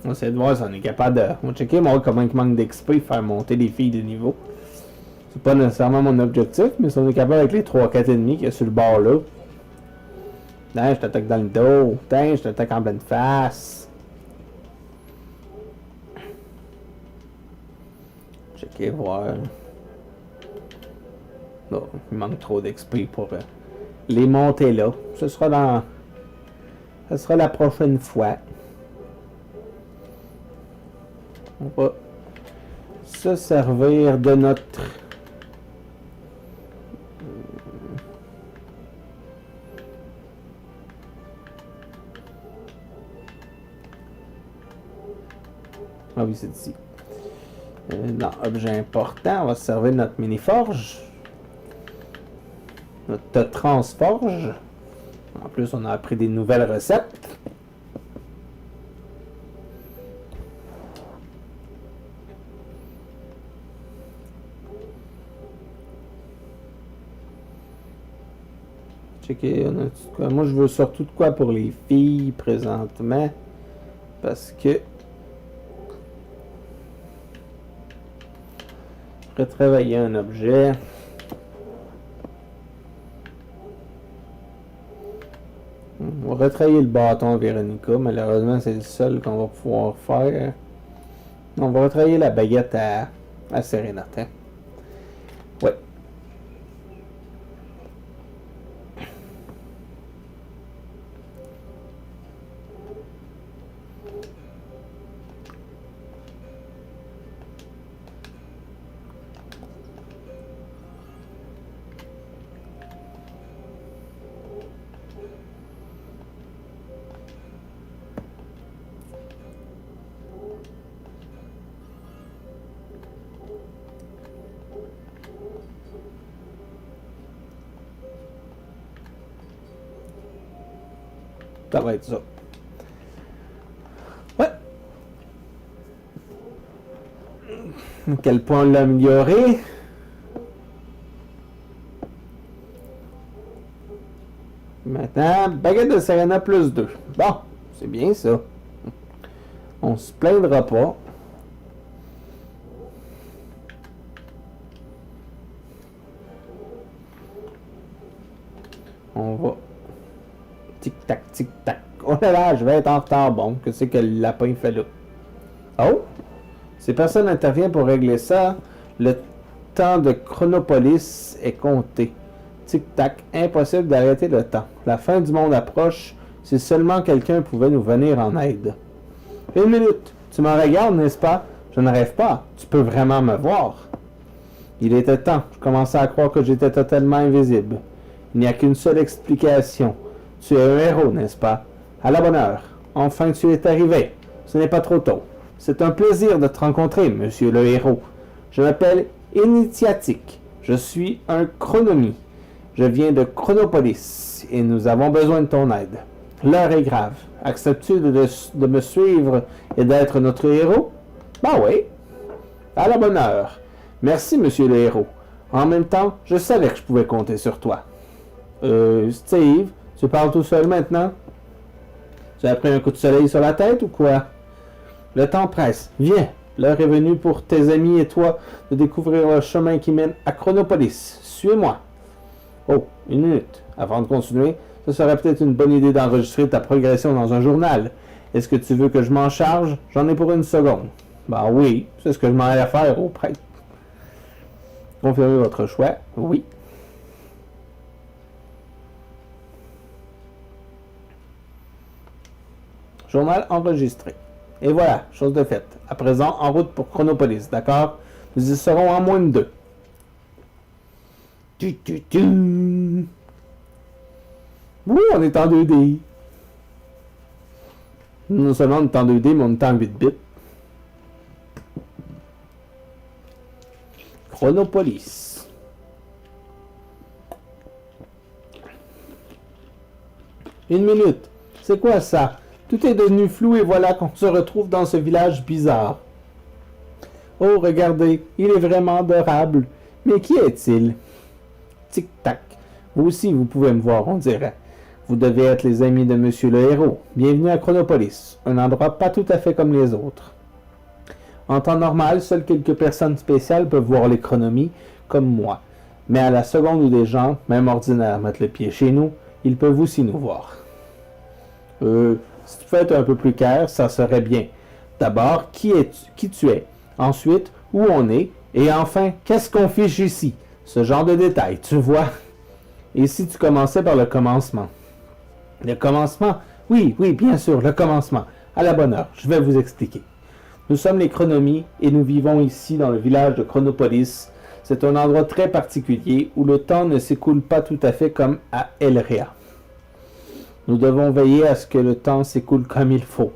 On va essayer de voir si on est capable de... On va checker, moi, comment il manque d'XP, faire monter les filles de niveau. C'est pas nécessairement mon objectif, mais si on est capable avec les 3-4 ennemis qu'il y a sur le bord là. Tiens, je t'attaque dans le dos. Tiens, je t'attaque en pleine face. Checker, voir. Non, il manque trop d'XP pour les monter là. Ce sera la prochaine fois. On va se servir de notre... Ah oui, c'est ici. Non, objet important, on va se servir de notre mini-forge. Notre transforge. En plus, on a appris des nouvelles recettes. Checker, on a tout quoi. Moi, je veux surtout de quoi pour les filles présentement. Parce que... retravailler un objet. On va retravailler le bâton Véronica. Malheureusement, c'est le seul qu'on va pouvoir faire. On va retravailler la baguette à Sérénate. Hein? Ouais. Ça va être ça. Ouais. À quel point on l'a amélioré? Maintenant, baguette de Serena plus 2. Bon, c'est bien ça. On se plaindra pas. On va... Tic-tac, tic-tac. Oh là là, je vais être en retard. Bon, que c'est que le lapin fait là? Oh! Si personne n'intervient pour régler ça, le temps de Chronopolis est compté. Tic-tac, impossible d'arrêter le temps. La fin du monde approche. Si seulement quelqu'un pouvait nous venir en aide. Une minute. Tu me regardes, n'est-ce pas? Je ne rêve pas. Tu peux vraiment me voir. Il était temps. Je commençais à croire que j'étais totalement invisible. Il n'y a qu'une seule explication. Tu es un héros, n'est-ce pas? À la bonne heure. Enfin, tu es arrivé. Ce n'est pas trop tôt. C'est un plaisir de te rencontrer, monsieur le héros. Je m'appelle Initiatique. Je suis un chronomie. Je viens de Chronopolis et nous avons besoin de ton aide. L'heure est grave. Acceptes-tu de me suivre et d'être notre héros? Ben oui. À la bonne heure. Merci, monsieur le héros. En même temps, je savais que je pouvais compter sur toi. Steve, tu parles tout seul maintenant? Tu as pris un coup de soleil sur la tête ou quoi? Le temps presse. Viens. L'heure est venue pour tes amis et toi de découvrir le chemin qui mène à Chronopolis. Suis-moi. Oh, une minute. Avant de continuer, ce serait peut-être une bonne idée d'enregistrer ta progression dans un journal. Est-ce que tu veux que je m'en charge? J'en ai pour une seconde. Ben oui, c'est ce que je m'en allais faire au prêtre. Confirmez votre choix. Oui. Journal enregistré. Et voilà, chose de faite. À présent, en route pour Chronopolis, d'accord? Nous y serons en moins de 2. Oui, on est en 2D. Non seulement on est en 2D, mais on est en 8 bits. Chronopolis. Une minute. C'est quoi ça? Tout est devenu flou et voilà qu'on se retrouve dans ce village bizarre. Oh, regardez, il est vraiment adorable. Mais qui est-il? Tic-tac. Vous aussi, vous pouvez me voir, on dirait. Vous devez être les amis de Monsieur le Héros. Bienvenue à Chronopolis, un endroit pas tout à fait comme les autres. En temps normal, seules quelques personnes spéciales peuvent voir l'économie, comme moi. Mais à la seconde où des gens, même ordinaires, mettent le pied chez nous, ils peuvent aussi nous voir. Si tu peux être un peu plus clair, ça serait bien. D'abord, qui tu es? Ensuite, où on est? Et enfin, qu'est-ce qu'on fiche ici? Ce genre de détails, tu vois? Et si tu commençais par le commencement? Le commencement? Oui, bien sûr, le commencement. À la bonne heure, je vais vous expliquer. Nous sommes les Chronomies et nous vivons ici dans le village de Chronopolis. C'est un endroit très particulier où le temps ne s'écoule pas tout à fait comme à Elrea. Nous devons veiller à ce que le temps s'écoule comme il faut,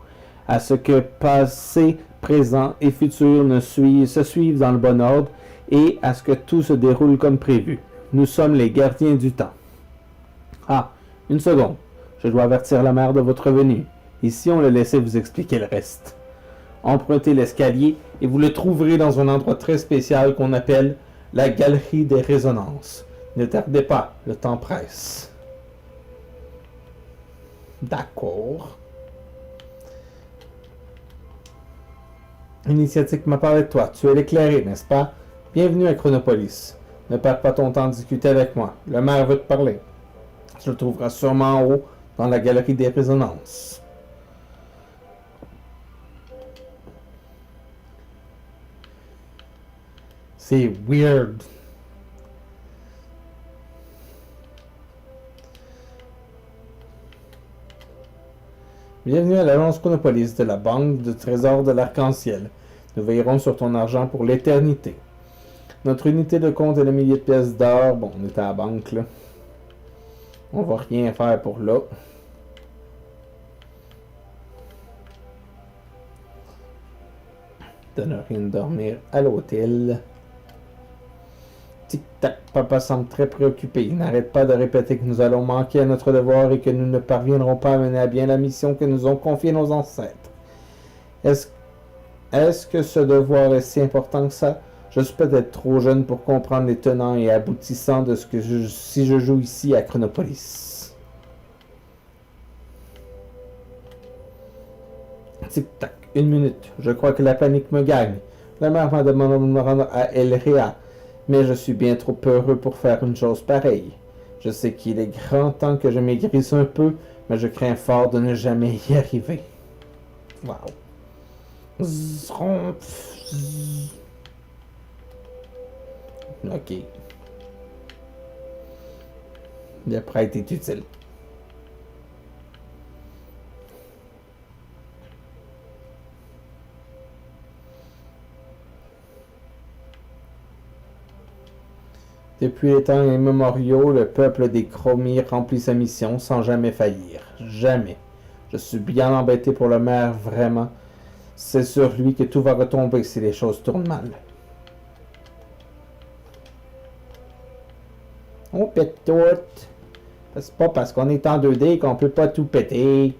à ce que passé, présent et futur se suivent dans le bon ordre et à ce que tout se déroule comme prévu. Nous sommes les gardiens du temps. Ah, une seconde. Je dois avertir la mère de votre venue. Ici, on le laissait vous expliquer le reste. Empruntez l'escalier et vous le trouverez dans un endroit très spécial qu'on appelle la Galerie des Résonances. Ne tardez pas, le temps presse. D'accord. Initiatique m'a parlé de toi. Tu es l'éclairé, n'est-ce pas? Bienvenue à Chronopolis. Ne perds pas ton temps à discuter avec moi. Le maire veut te parler. Tu le trouveras sûrement en haut, dans la Galerie des Résonances. C'est weird. Bienvenue à l'agence Chronopolis de la Banque de Trésor de l'Arc-en-Ciel. Nous veillerons sur ton argent pour l'éternité. Notre unité de compte est le millier de pièces d'or. Bon, on est à la banque, là. On va rien faire pour là. Donne rien de dormir à l'hôtel. Tic-tac, papa semble très préoccupé. Il n'arrête pas de répéter que nous allons manquer à notre devoir et que nous ne parviendrons pas à mener à bien la mission que nous ont confiée nos ancêtres. Est-ce que ce devoir est si important que ça? Je suis peut-être trop jeune pour comprendre les tenants et aboutissants de ce que si je joue ici à Chronopolis. Tic-tac, une minute. Je crois que la panique me gagne. La mère m'a demandé de me rendre à Elrea, mais je suis bien trop heureux pour faire une chose pareille. Je sais qu'il est grand temps que je maigrisse un peu, mais je crains fort de ne jamais y arriver. Wow. Ok. Le prêtre est utile. Depuis les temps immémoriaux, le peuple des Chronomies remplit sa mission sans jamais faillir. Jamais. Je suis bien embêté pour le maire, vraiment. C'est sur lui que tout va retomber si les choses tournent mal. On pète tout. C'est pas parce qu'on est en 2D qu'on peut pas tout péter.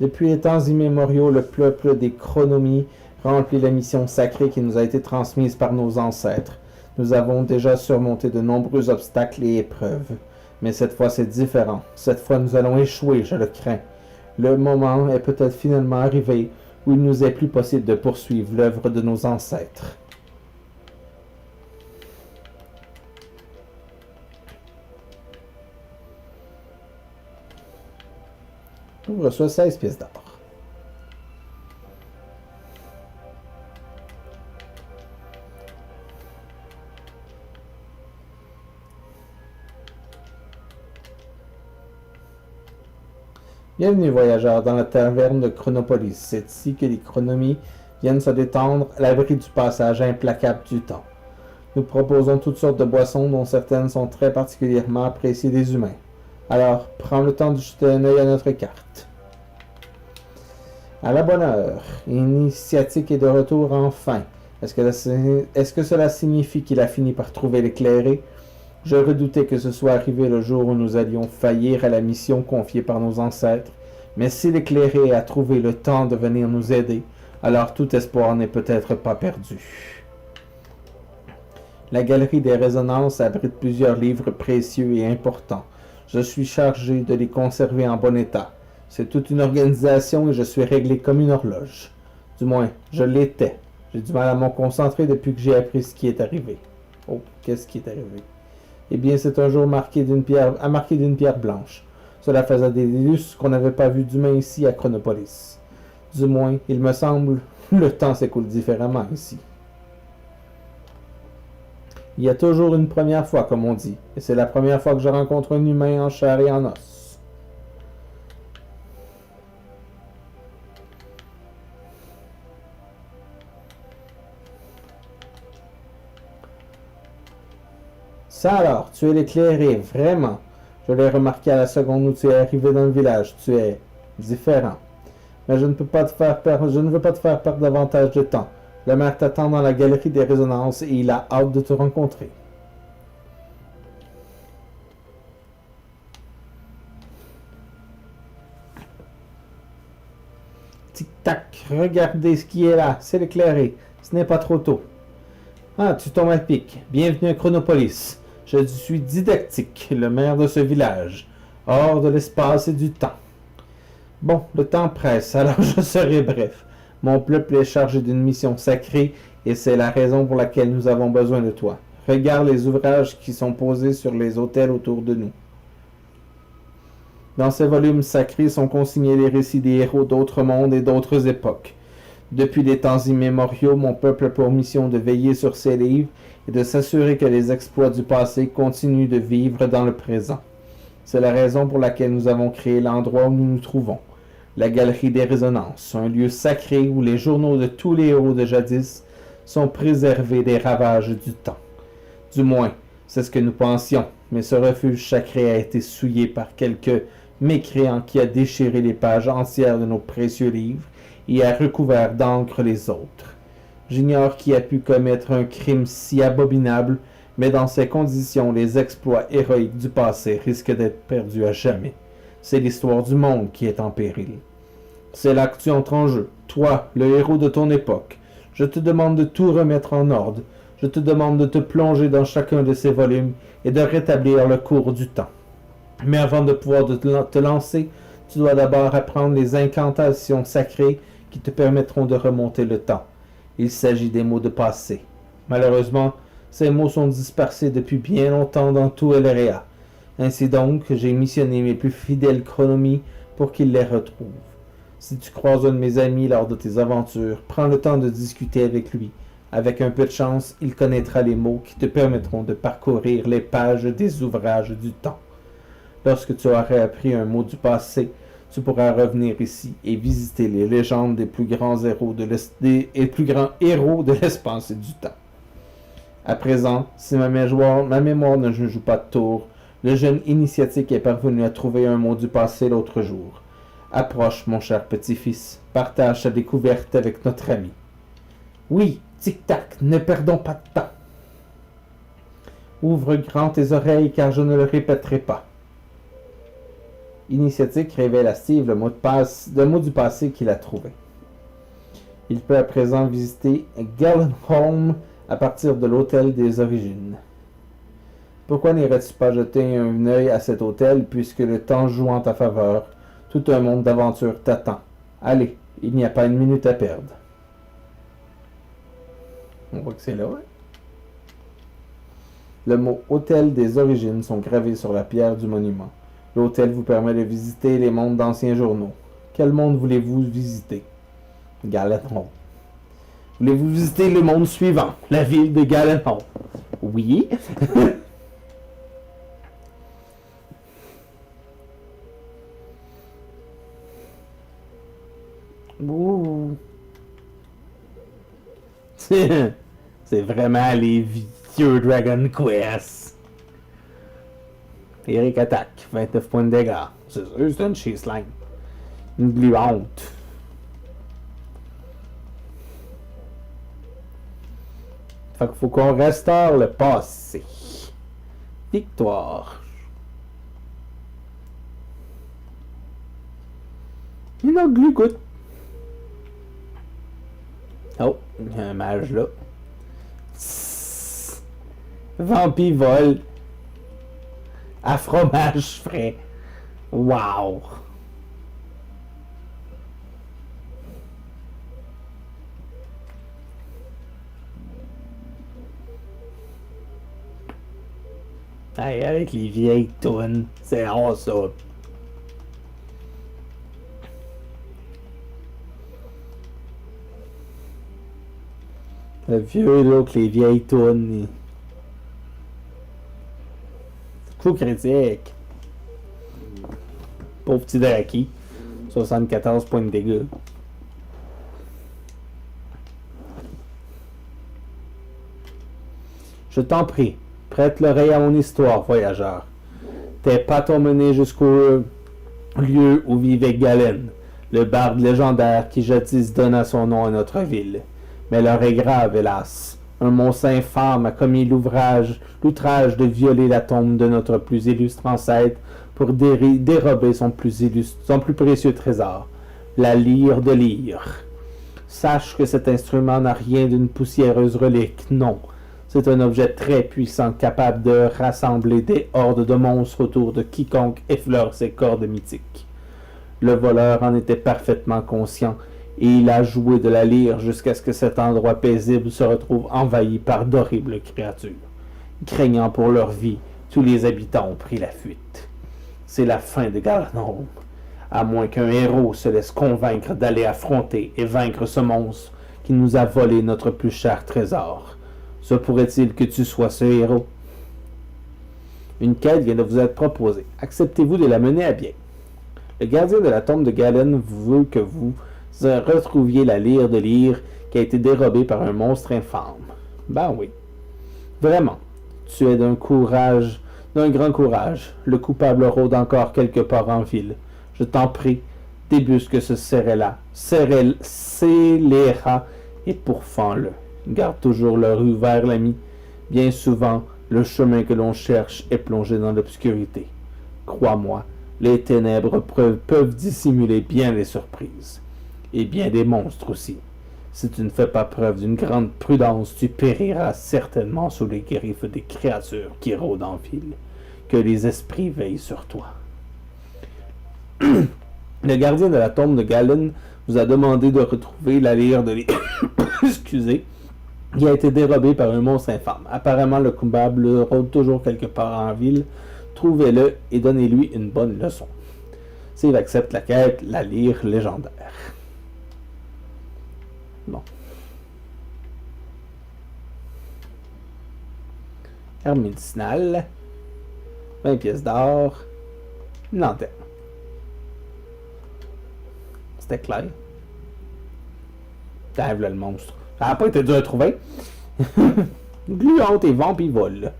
Depuis les temps immémoriaux, le peuple des Chronomies remplit la mission sacrée qui nous a été transmise par nos ancêtres. Nous avons déjà surmonté de nombreux obstacles et épreuves. Mais cette fois, c'est différent. Cette fois, nous allons échouer, je le crains. Le moment est peut-être finalement arrivé où il nous est plus possible de poursuivre l'œuvre de nos ancêtres. On reçoit 16 pièces d'or. Bienvenue, voyageurs, dans la taverne de Chronopolis. C'est ici que les Chronomies viennent se détendre à l'abri du passage implacable du temps. Nous proposons toutes sortes de boissons dont certaines sont très particulièrement appréciées des humains. Alors, prends le temps de jeter un œil à notre carte. À la bonne heure, Initiatique est de retour enfin. Est-ce que cela signifie qu'il a fini par trouver l'éclairé? Je redoutais que ce soit arrivé le jour où nous allions faillir à la mission confiée par nos ancêtres, mais si l'éclairé a trouvé le temps de venir nous aider, alors tout espoir n'est peut-être pas perdu. La galerie des résonances abrite plusieurs livres précieux et importants. Je suis chargé de les conserver en bon état. C'est toute une organisation et je suis réglé comme une horloge. Du moins, je l'étais. J'ai du mal à me concentrer depuis que j'ai appris ce qui est arrivé. Oh, qu'est-ce qui est arrivé? Eh bien, c'est un jour marqué d'une pierre blanche. Cela faisait des lustres qu'on n'avait pas vu d'humain ici à Chronopolis. Du moins, il me semble, le temps s'écoule différemment ici. Il y a toujours une première fois, comme on dit, et c'est la première fois que je rencontre un humain en chair et en os. Ça alors, tu es l'éclairé, vraiment. Je l'ai remarqué à la seconde où tu es arrivé dans le village. Tu es différent. Mais je ne veux pas te faire perdre davantage de temps. Le maire t'attend dans la galerie des résonances et il a hâte de te rencontrer. Tic-tac, regardez ce qui est là, c'est l'éclairé. Ce n'est pas trop tôt. Ah, tu tombes à pic. Bienvenue à Chronopolis. Je suis Didactique, le maire de ce village, hors de l'espace et du temps. Bon, le temps presse, alors je serai bref. Mon peuple est chargé d'une mission sacrée et c'est la raison pour laquelle nous avons besoin de toi. Regarde les ouvrages qui sont posés sur les autels autour de nous. Dans ces volumes sacrés sont consignés les récits des héros d'autres mondes et d'autres époques. Depuis des temps immémoriaux, mon peuple a pour mission de veiller sur ces livres et de s'assurer que les exploits du passé continuent de vivre dans le présent. C'est la raison pour laquelle nous avons créé l'endroit où nous nous trouvons, la Galerie des Résonances, un lieu sacré où les journaux de tous les héros de jadis sont préservés des ravages du temps. Du moins, c'est ce que nous pensions, mais ce refuge sacré a été souillé par quelques mécréants qui a déchiré les pages entières de nos précieux livres et a recouvert d'encre les autres. J'ignore qui a pu commettre un crime si abominable, mais dans ces conditions, les exploits héroïques du passé risquent d'être perdus à jamais. C'est l'histoire du monde qui est en péril. C'est là que tu entres en jeu, toi, le héros de ton époque. Je te demande de tout remettre en ordre. Je te demande de te plonger dans chacun de ces volumes et de rétablir le cours du temps. Mais avant de pouvoir te lancer, tu dois d'abord apprendre les incantations sacrées qui te permettront de remonter le temps. Il s'agit des mots de passé. Malheureusement, ces mots sont dispersés depuis bien longtemps dans tout Elleria. Ainsi donc, j'ai missionné mes plus fidèles chronomies pour qu'ils les retrouvent. Si tu croises un de mes amis lors de tes aventures, prends le temps de discuter avec lui. Avec un peu de chance, il connaîtra les mots qui te permettront de parcourir les pages des ouvrages du temps. Lorsque tu auras appris un mot du passé, tu pourras revenir ici et visiter les légendes des plus grands héros de l'espace et du temps. À présent, si ma mémoire ne joue pas de tour, le jeune initiatique est parvenu à trouver un mot du passé l'autre jour. Approche, mon cher petit-fils, partage ta découverte avec notre ami. Oui, tic-tac, ne perdons pas de temps. Ouvre grand tes oreilles car je ne le répéterai pas. Initiatique révèle à Steve le mot du passé qu'il a trouvé. Il peut à présent visiter Gallenholm à partir de l'hôtel des origines. Pourquoi n'irais-tu pas jeter un œil à cet hôtel puisque le temps joue en ta faveur? Tout un monde d'aventure t'attend. Allez, il n'y a pas une minute à perdre. On voit que c'est là, ouais. Le mot « hôtel des origines » sont gravés sur la pierre du monument. L'hôtel vous permet de visiter les mondes d'anciens journaux. Quel monde voulez-vous visiter? Gallenholm. Voulez-vous visiter le monde suivant, la ville de Gallenholm? Oui. Ouh. C'est vraiment les vieux Dragon Quest. Eric attaque, 29 points de dégâts. C'est sûr, c'est une chaseline. Une gluante. Fait qu'il faut qu'on restaure le passé. Victoire. Il a glucoute. Oh, il y a un mage là. Vampivol à fromage frais. Wow! Hey, avec les vieilles tunes, c'est awesome. Le vieux look, les vieilles tunes. Coup critique. Pauvre petit Draki. 74 points de dégâts. Je t'en prie, prête l'oreille à mon histoire, voyageur. Tes pas t'ont mené jusqu'au lieu où vivait Galen, le barde légendaire qui jadis donna son nom à notre ville. Mais l'heure est grave, hélas. Un monstre infâme a commis l'outrage de violer la tombe de notre plus illustre ancêtre pour dérober son plus précieux trésor, la lyre de lyre. Sache que cet instrument n'a rien d'une poussiéreuse relique, non. C'est un objet très puissant capable de rassembler des hordes de monstres autour de quiconque effleure ses cordes mythiques. Le voleur en était parfaitement conscient et il a joué de la lyre jusqu'à ce que cet endroit paisible se retrouve envahi par d'horribles créatures. Craignant pour leur vie, tous les habitants ont pris la fuite. C'est la fin de Galanholm, à moins qu'un héros se laisse convaincre d'aller affronter et vaincre ce monstre qui nous a volé notre plus cher trésor. Se pourrait-il que tu sois ce héros? Une quête vient de vous être proposée. Acceptez-vous de la mener à bien? Le gardien de la tombe de Galen veut que vous retrouviez la lyre de lyre qui a été dérobée par un monstre infâme. Ben oui. Vraiment. Tu es d'un grand courage. Le coupable rôde encore quelque part en ville. Je t'en prie, débusque ce scélérat et pourfends-le. Garde toujours l'œil ouvert, l'ami. Bien souvent, le chemin que l'on cherche est plongé dans l'obscurité. Crois-moi, les ténèbres peuvent dissimuler bien les surprises. Et bien des monstres aussi. Si tu ne fais pas preuve d'une grande prudence, tu périras certainement sous les griffes des créatures qui rôdent en ville. Que les esprits veillent sur toi. Le gardien de la tombe de Galen vous a demandé de retrouver la lyre de excusez, qui a été dérobée par un monstre infâme. Apparemment, le coupable rôde toujours quelque part en ville. Trouvez-le et donnez-lui une bonne leçon. S'il accepte la quête, la lyre légendaire. Bon. Herbe médicinale. 20 pièces d'or. Une lanterne. C'était clair. T'arrives là le monstre. Ça n'a pas été dur à trouver. Gluante et vampivole.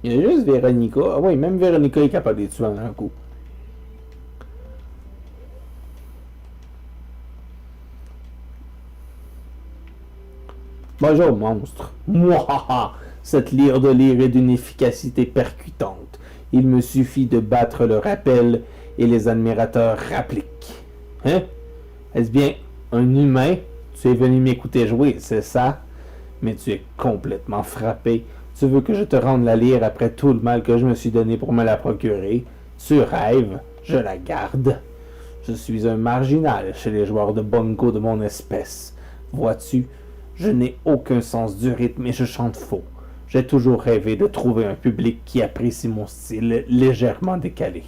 Il y a juste Véronica. Ah oui, même Véronica est capable de les tuer en un coup. Bonjour, monstre. Mouahaha! Cette lyre de lyre est d'une efficacité percutante. Il me suffit de battre le rappel et les admirateurs rappliquent. Hein? Est-ce bien un humain? Tu es venu m'écouter jouer, c'est ça? Mais tu es complètement frappé. Tu veux que je te rende la lyre après tout le mal que je me suis donné pour me la procurer? Tu rêves? Je la garde. Je suis un marginal chez les joueurs de bongo de mon espèce. Vois-tu? Je n'ai aucun sens du rythme et je chante faux. J'ai toujours rêvé de trouver un public qui apprécie mon style légèrement décalé.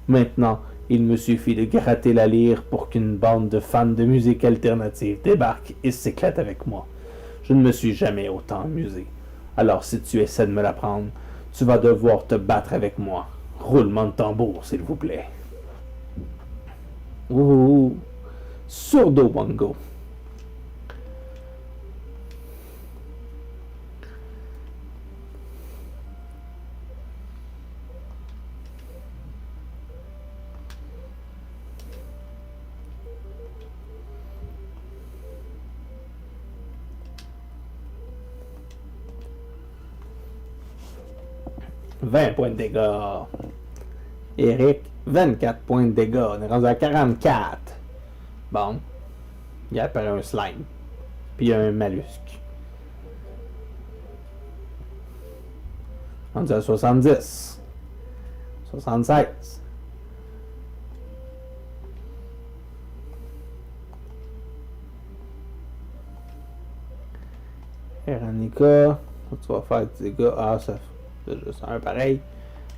Maintenant, il me suffit de gratter la lyre pour qu'une bande de fans de musique alternative débarque et s'éclate avec moi. Je ne me suis jamais autant amusé. Alors si tu essaies de me la prendre, tu vas devoir te battre avec moi. Roulement de tambour, s'il vous plaît. Ouh, Surdo bongo. 20 points de dégâts. Eric, 24 points de dégâts. On est rendu à 44. Bon. Il apparaît un slime. Puis un mollusque. On dit à 70. 76. Eranika, tu vas faire des dégâts. Ah, ça fait juste un pareil.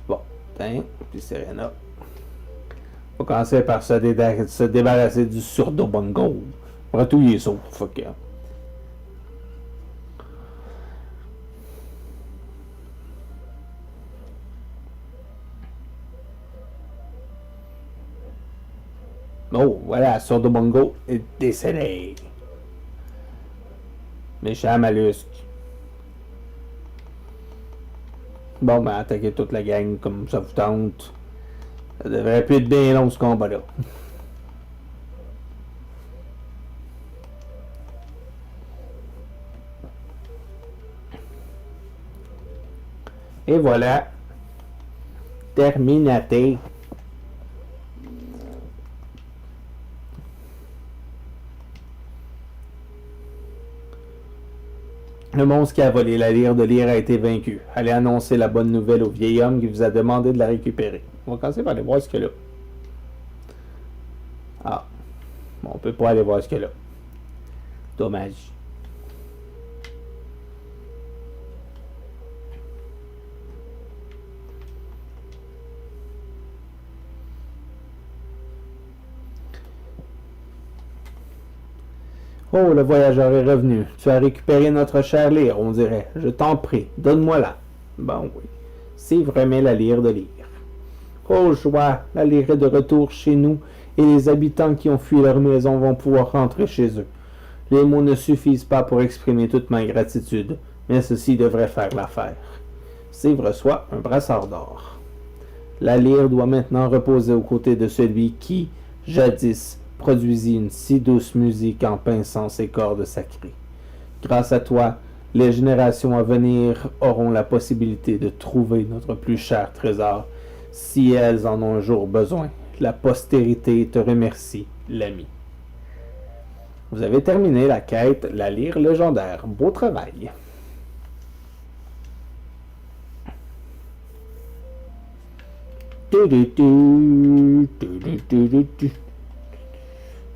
Bon, tiens, puis Serena. On va commencer par se débarrasser du Surdobongo. Après tout, il est sauf. Fuck yeah. Oh, voilà, Surdobongo est décédé. Méchant mollusque. Bon, ben, attaquez toute la gang comme ça vous tente. Ça devrait plus être bien long ce combat-là. Et voilà. Terminaté. Le monstre qui a volé la lyre de lyre a été vaincu. Allez annoncer la bonne nouvelle au vieil homme qui vous a demandé de la récupérer. On va commencer par aller voir ce qu'il y a là. Ah. Bon, on peut pas aller voir ce qu'il y a là. Dommage. Oh, le voyageur est revenu. Tu as récupéré notre chère lyre, on dirait. Je t'en prie, donne-moi-la. Bon, oui. Sivre remet la lyre de lyre. Oh, joie, la lyre est de retour chez nous, et les habitants qui ont fui leur maison vont pouvoir rentrer chez eux. Les mots ne suffisent pas pour exprimer toute ma gratitude, mais ceci devrait faire l'affaire. Sivre reçoit un brassard d'or. La lyre doit maintenant reposer aux côtés de celui qui, jadis, produisit une si douce musique en pinçant ses cordes sacrées. Grâce à toi, les générations à venir auront la possibilité de trouver notre plus cher trésor, si elles en ont un jour besoin. La postérité te remercie, l'ami. Vous avez terminé la quête La lyre légendaire. Beau travail.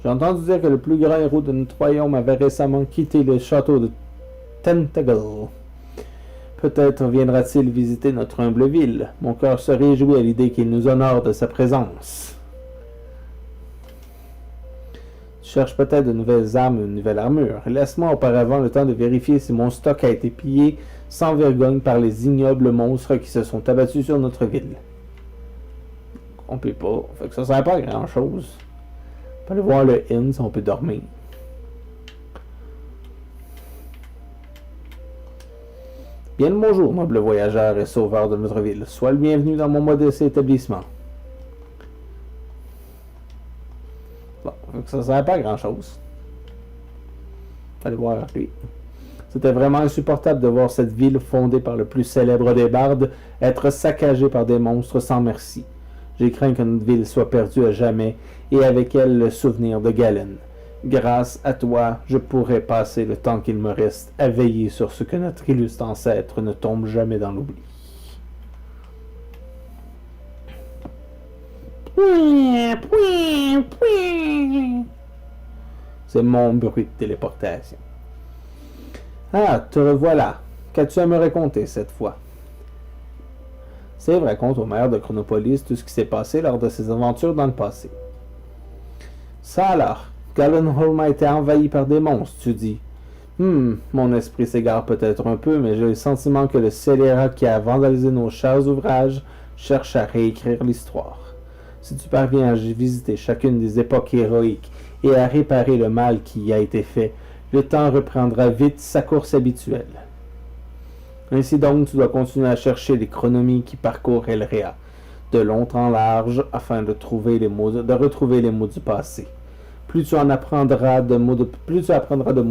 J'ai entendu dire que le plus grand héros de notre royaume avait récemment quitté le château de Tentacle. Peut-être viendra-t-il visiter notre humble ville. Mon cœur se réjouit à l'idée qu'il nous honore de sa présence. Tu cherches peut-être de nouvelles armes ou une nouvelle armure. Laisse-moi auparavant le temps de vérifier si mon stock a été pillé sans vergogne par les ignobles monstres qui se sont abattus sur notre ville. On peut pas. Fait que ça sert pas à grand chose. On peut aller voir le inn si on peut dormir. Bien le bonjour, noble voyageur et sauveur de notre ville. Sois le bienvenu dans mon modeste établissement. Bon, ça sert pas à grand chose. Allez voir lui. C'était vraiment insupportable de voir cette ville fondée par le plus célèbre des bardes être saccagée par des monstres sans merci. J'ai craint que notre ville soit perdue à jamais, et avec elle le souvenir de Galen. Grâce à toi, je pourrai passer le temps qu'il me reste à veiller sur ce que notre illustre ancêtre ne tombe jamais dans l'oubli. C'est mon bruit de téléportation. Ah, te revoilà. Qu'as-tu à me raconter cette fois? Sèvres raconte au maire de Chronopolis tout ce qui s'est passé lors de ses aventures dans le passé. Ça alors, Galenholm a été envahi par des monstres, tu dis. Mon esprit s'égare peut-être un peu, mais j'ai le sentiment que le scélérat qui a vandalisé nos chers ouvrages cherche à réécrire l'histoire. Si tu parviens à visiter chacune des époques héroïques et à réparer le mal qui y a été fait, le temps reprendra vite sa course habituelle. Ainsi donc, tu dois continuer à chercher les chronomies qui parcourent Elrea, de long en large, afin de retrouver les mots du passé. Plus tu apprendras de mots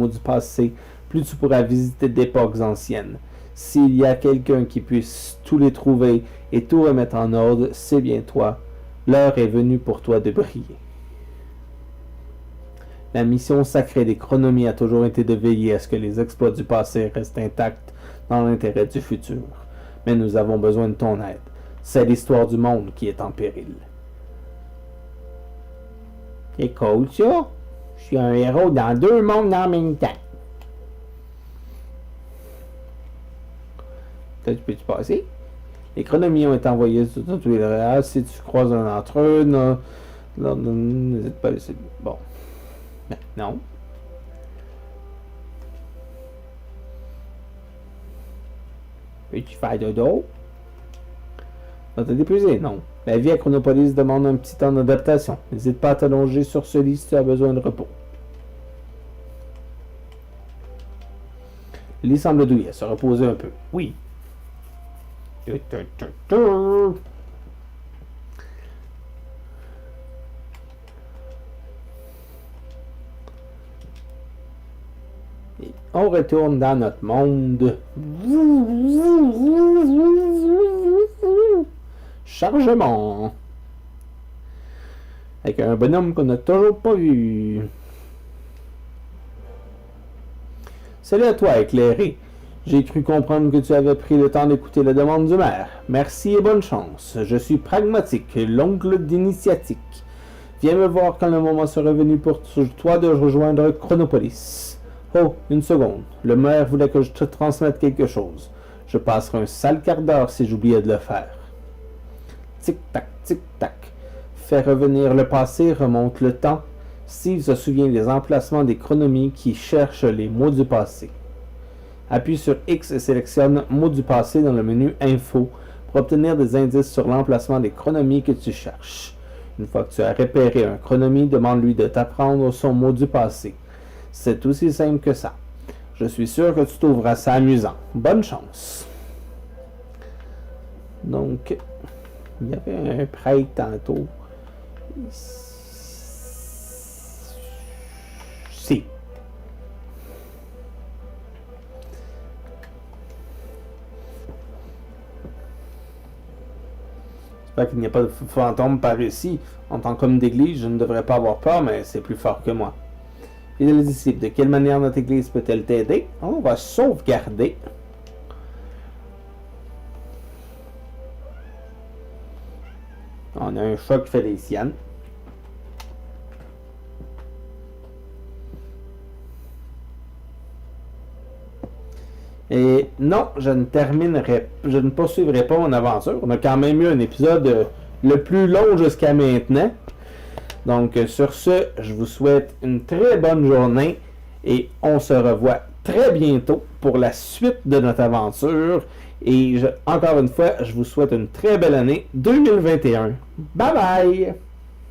du passé, plus tu pourras visiter d'époques anciennes. S'il y a quelqu'un qui puisse tous les trouver et tout remettre en ordre, c'est bien toi. L'heure est venue pour toi de briller. La mission sacrée des Chronomies a toujours été de veiller à ce que les exploits du passé restent intacts dans l'intérêt du futur. Mais nous avons besoin de ton aide. C'est l'histoire du monde qui est en péril. C'est cool, ça. Je suis un héros dans deux mondes en même temps. Peut-être peux-tu passer? Les Chronomies ont été envoyés sur tous les réels. Si tu croises un d'entre eux, n'hésite pas à laisser. Bon. Non. Peux-tu faire dodo? Va te dépuiser? Non. La vie à Chronopolis demande un petit temps d'adaptation. N'hésite pas à t'allonger sur ce lit si tu as besoin de repos. Le lit semble douillet. Se reposer un peu. Oui. Et on retourne dans notre monde. Chargement. Avec un bonhomme qu'on n'a toujours pas vu. Salut à toi, éclairé. J'ai cru comprendre que tu avais pris le temps d'écouter la demande du maire. Merci et bonne chance. Je suis pragmatique, l'oncle d'initiatique. Viens me voir quand le moment sera venu pour toi de rejoindre Chronopolis. Oh, une seconde. Le maire voulait que je te transmette quelque chose. Je passerai un sale quart d'heure si j'oubliais de le faire. Tic-tac, tic-tac. Fais revenir le passé, remonte le temps. Steve se souvient des emplacements des Chronomies qui cherchent les mots du passé. Appuie sur X et sélectionne mots du passé dans le menu Info pour obtenir des indices sur l'emplacement des Chronomies que tu cherches. Une fois que tu as repéré un Chronomie, demande-lui de t'apprendre son mot du passé. C'est aussi simple que ça. Je suis sûr que tu trouveras ça amusant. Bonne chance. Donc, il y avait un prêtre tantôt. Si. J'espère qu'il n'y a pas de fantôme par ici. En tant qu'homme d'église, je ne devrais pas avoir peur, mais c'est plus fort que moi. Fidèles disciples, de quelle manière notre église peut-elle t'aider? On va sauvegarder. On a un chat qui fait des siennes. Et non, je ne poursuivrai pas mon aventure. On a quand même eu un épisode le plus long jusqu'à maintenant. Donc sur ce, je vous souhaite une très bonne journée et on se revoit très bientôt pour la suite de notre aventure. Et encore une fois, je vous souhaite une très belle année 2021. Bye bye!